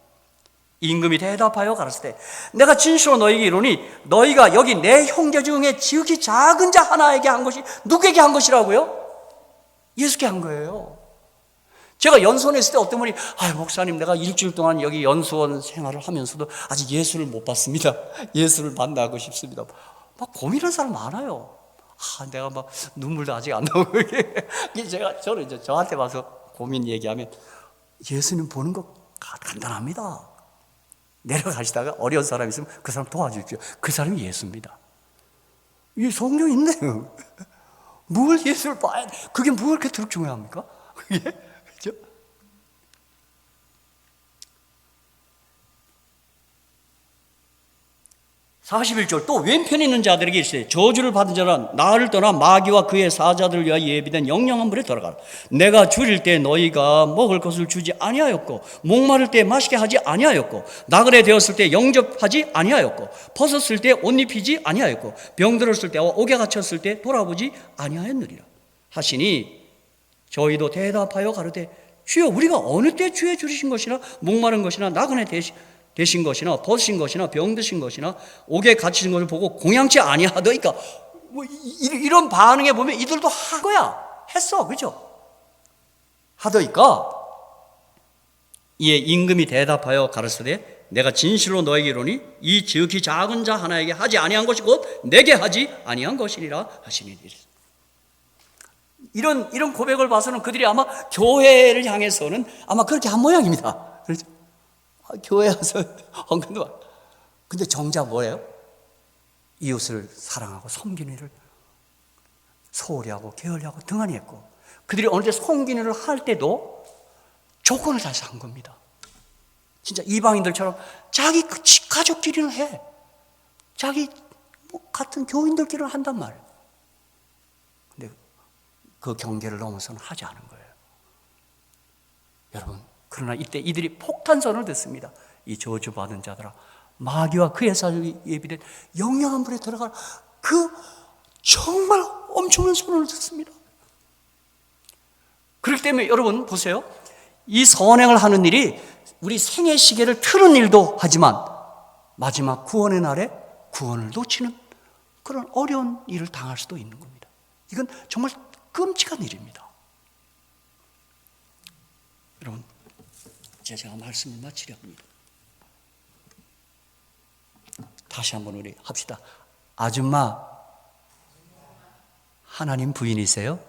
임금이 대답하여 가라사대 내가 진실로 너희에게 이르노니 너희가 여기 내 형제 중에 지극히 작은 자 하나에게 한 것이 누구에게 한 것이라고요? 예수께 한 거예요. 제가 연수원에 있을 때 어떤 분이 목사님 내가 일주일 동안 여기 연수원 생활을 하면서도 아직 예수를 못 봤습니다. 예수를 만나고 싶습니다. 막 고민하는 사람 많아요. 내가 막 눈물도 아직 안 나오고 저는 이제 저한테 와서 고민 얘기하면 예수님 보는 거 간단합니다. 내려가시다가 어려운 사람 있으면 그 사람 도와주십시오. 그 사람이 예수입니다. 이 성경 있네요. 뭘 예수를 봐야 돼? 그게 뭘 그렇게 더욱 중요합니까? 그게 그죠? (41절) 또 왼편에 있는 자들에게 있어요. 저주를 받은 자는 나를 떠나 마귀와 그의 사자들을 위하여 예비된 영영한 물에 들어가라. 내가 줄일 때 너희가 먹을 것을 주지 아니하였고 목마를 때 마시게 하지 아니하였고 나그네 되었을 때 영접하지 아니하였고 벗었을 때 옷 입히지 아니하였고 병들었을 때와 옥에 갇혔을 때 돌아보지 아니하였느니라 하시니 저희도 대답하여 가로되 주여 우리가 어느 때 주의 줄이신 것이나 목마른 것이나 나그네 되신 것이나 벗으신 것이나 병드신 것이나 옥에 갇히신 것을 보고 공양치 아니하더이까. 이런 반응에 보면 이들도 한 거야. 했어. 그죠? 하더이까. 이에 임금이 대답하여 가르치되 내가 진실로 너에게 이르노니 이 지극히 작은 자 하나에게 하지 아니한 것이 곧 내게 하지 아니한 것이니라 하시니. 이런 고백을 봐서는 그들이 아마 교회를 향해서는 아마 그렇게 한 모양입니다. 그렇죠? 교회 와서 헌금도 받고. 근데 정작 뭐예요? 이웃을 사랑하고 섬기는 일을 소홀히 하고 게을리 하고 등한히 했고 그들이 어느 때 섬기는 일을 할 때도 조건을 달서 한 겁니다. 진짜 이방인들처럼 자기 가족끼리는 해. 자기 같은 교인들끼리는 한단 말이에요. 근데 그 경계를 넘어서는 하지 않은 거예요. 여러분, 그러나 이때 이들이 폭탄선을 듣습니다. 이 저주받은 자들아 마귀와 그의 사자들이 예비된 영영한 불에 들어갈 그 정말 엄청난 선언을 듣습니다. 그렇기 때문에 여러분 보세요. 이 선행을 하는 일이 우리 생애 시계를 트는 일도 하지만 마지막 구원의 날에 구원을 놓치는 그런 어려운 일을 당할 수도 있는 겁니다. 이건 정말 끔찍한 일입니다. 여러분 이제 제가 말씀을 마치려 합니다. 다시 한번 우리 합시다. 아줌마, 하나님 부인이세요?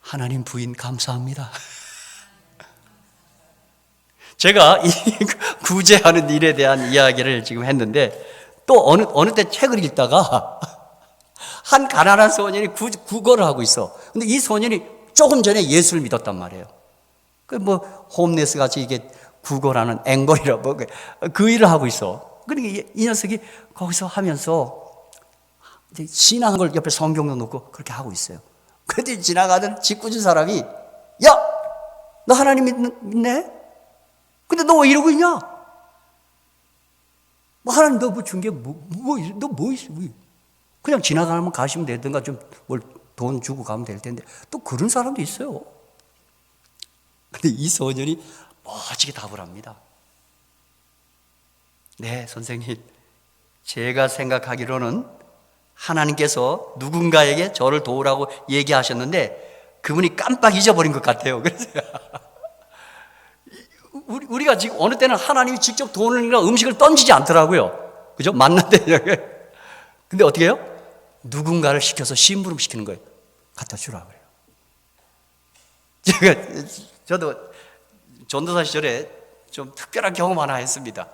하나님 부인 감사합니다. 제가 이 구제하는 일에 대한 이야기를 지금 했는데, 또 어느 때 책을 읽다가 한 가난한 소년이 구걸을 하고 있어. 근데 이 소년이 조금 전에 예수를 믿었단 말이에요. 그 뭐 홈레스 같이 이게 구걸하는 앵벌이라 그 일을 하고 있어. 그러니까 이 녀석이 거기서 하면서 신앙한 걸 옆에 성경도 놓고 그렇게 하고 있어요. 그런데 지나가던 짓궂은 사람이, 야, 너 하나님 믿네? 근데 너 왜 이러고 있냐? 뭐 하나님 너 뭐 준 게 너 뭐 있어? 그냥 지나가면 가시면 되든가 좀 뭘 돈 주고 가면 될 텐데, 또 그런 사람도 있어요. 근데 이 소년이 멋지게 답을 합니다. 네, 선생님, 제가 생각하기로는 하나님께서 누군가에게 저를 도우라고 얘기하셨는데 그분이 깜빡 잊어버린 것 같아요. 그래서 우리가 지금 어느 때는 하나님이 직접 돈이나 음식을 던지지 않더라고요. 그죠? 만난데. 근데 어떻게 해요? 누군가를 시켜서 심부름 시키는 거예요. 갖다 주라 그래요. 저도 전도사 시절에 좀 특별한 경험 하나 했습니다.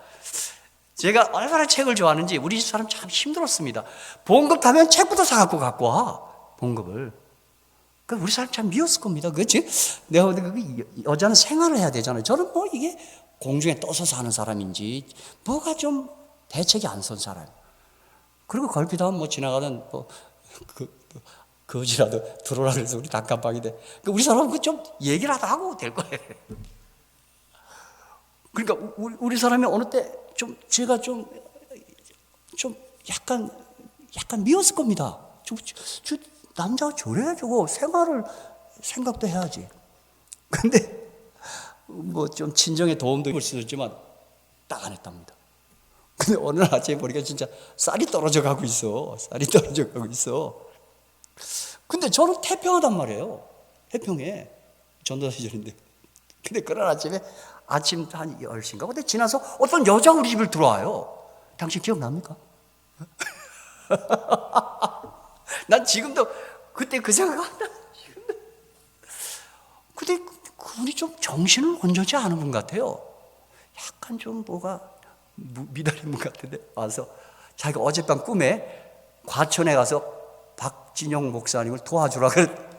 제가 얼마나 책을 좋아하는지 우리 집 사람 참 힘들었습니다. 봉급 타면 책부터 사갖고 갖고 와. 봉급을. 우리 사람 참 미웠을 겁니다. 그렇지? 내가 여자는 생활을 해야 되잖아요. 저는 뭐 이게 공중에 떠서 사는 사람인지 뭐가 좀 대책이 안 선 사람. 그리고 걸핏하면 뭐 지나가던 거지라도 들어오라 그래서 우리 단칸방인데 우리 사람은 좀 얘기라도 하고 될 거예요. 그러니까 우리 사람이 어느 때 좀 제가 좀 약간 미웠을 겁니다. 남자가 저래야 저거 생각도 해야지. 근데 뭐 좀 친정에 도움도 줄 수 있지만 딱 안 했답니다. 근데 어느 날 아침에 보니까 진짜 쌀이 떨어져 가고 있어. 근데 저는 태평하단 말이에요. 태평해. 전도사 시절인데. 근데 그날 아침에 아침 한 10시인가? 근데 지나서 어떤 여자가 우리 집을 들어와요. 당신 기억납니까? 난 지금도 그때 그 생각한다. 근데 그분이 좀 정신을 온전치 않은 분 같아요. 약간 좀 뭐가 미달인 분 같은데 와서 자기가 어젯밤 꿈에 과천에 가서 박진영 목사님을 도와주라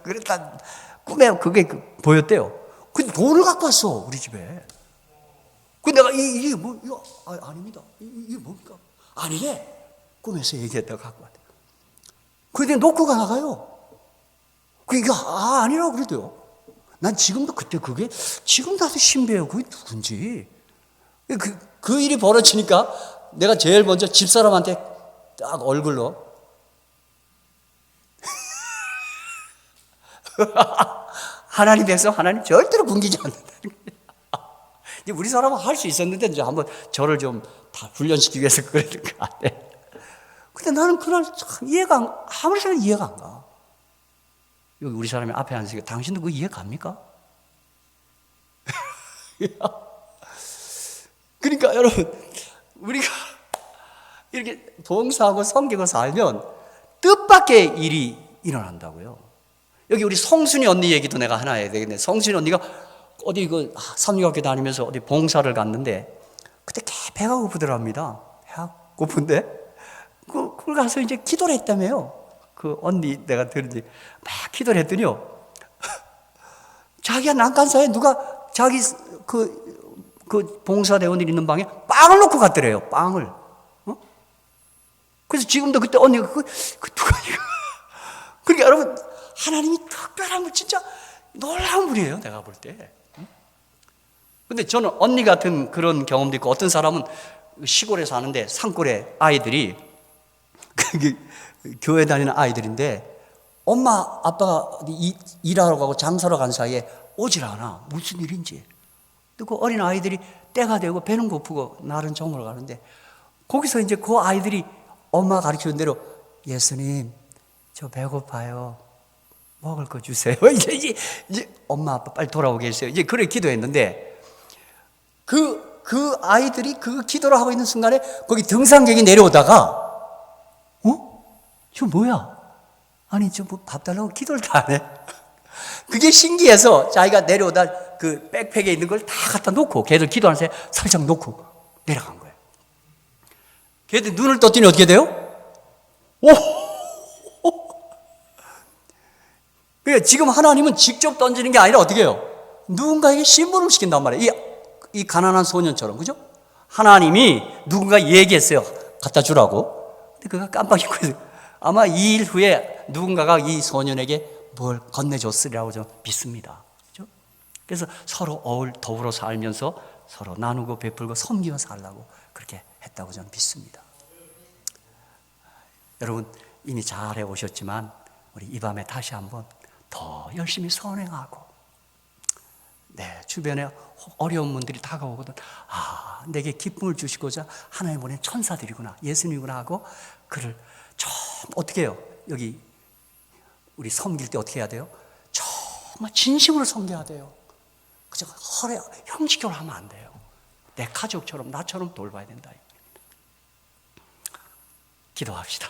그랬다. 꿈에 그게 보였대요. 근데 돈을 갖고 왔어 우리 집에. 근데 내가 이게 뭐 이거 아닙니다. 이게 뭡니까? 아니래. 꿈에서 얘기했다가 갖고 왔대. 그런데 놓고가 나가요. 그게 아니라고 그러대요. 난 지금도 그때 그게 지금 다시 신비해요. 그게 누군지. 그 일이 벌어지니까 내가 제일 먼저 집사람한테 딱 얼굴로 하나님 백성 하나님 절대로 굶기지 않는다는 거예요. 우리 사람은 할 수 있었는데 이제 한번 저를 좀 다 훈련시키기 위해서 그랬던 것 같아. 근데 나는 그날 참 아무리 생각해도 이해가 안 가. 여기 우리 사람이 앞에 앉으니까 당신도 그거 이해 갑니까? 그러니까 여러분, 우리가 이렇게 봉사하고 섬기고 살면 뜻밖의 일이 일어난다고요. 여기 우리 성순이 언니 얘기도 내가 하나 해야 되겠네. 성순이 언니가 어디 삼육학교 다니면서 어디 봉사를 갔는데 그때 배가 고프더랍니다. 배가 고픈데 그걸 가서 이제 기도를 했다며요. 그 언니 내가 들은지 막 기도를 했더니요. 자기가 난간사에 누가 자기 그 봉사대원들이 있는 방에 빵을 놓고 갔더래요. 빵을. 그래서 지금도 그때 언니가 누가 이거. 그러니까 여러분 하나님이 특별한 분 진짜 놀라운 분이에요. 내가 볼 때. 근데 저는 언니 같은 그런 경험도 있고 어떤 사람은 시골에 사는데 산골에 아이들이 교회 다니는 아이들인데 엄마 아빠가 일하러 가고 장사로 간 사이에 오질 않아. 무슨 일인지. 그 어린 아이들이 때가 되고 배는 고프고 날은 저물어 가는데 거기서 이제 그 아이들이 엄마가 가르치는 대로 예수님 저 배고파요. 먹을 거 주세요. 이제 엄마 아빠 빨리 돌아오게 해주세요. 이제 그래 기도했는데 그 아이들이 그 기도를 하고 있는 순간에 거기 등산객이 내려오다가 저 뭐야? 아니 저 뭐 밥 달라고 기도를 다 안 해. 그게 신기해서 자기가 내려오다 그 백팩에 있는 걸 다 갖다 놓고 걔들 기도하는 사이에 살짝 놓고 내려간 거예요. 걔들 눈을 떴더니 어떻게 돼요? 오! 그러니까 지금 하나님은 직접 던지는 게 아니라 어떻게 해요? 누군가에게 심부름 시킨단 말이에요. 이 가난한 소년처럼, 그죠? 하나님이 누군가 얘기했어요. 갖다 주라고. 근데 그가 깜빡 잊고 있어요. 아마 2일 후에 누군가가 이 소년에게 뭘 건네줬으리라고 저는 믿습니다. 그죠? 그래서 서로 더불어 살면서 서로 나누고 베풀고 섬기며 살라고 그렇게 했다고 저는 믿습니다. 여러분 이미 잘 해오셨지만 우리 이 밤에 다시 한번 더 열심히 선행하고 주변에 어려운 분들이 다가오거든. 내게 기쁨을 주시고자 하나님 보낸 천사들이구나, 예수님이구나 하고 그를 좀 어떻게 해요? 여기 우리 섬길 때 어떻게 해야 돼요? 정말 진심으로 섬겨야 돼요. 그저 형식적으로 하면 안 돼요. 내 가족처럼 나처럼 돌봐야 된다. 기도합시다.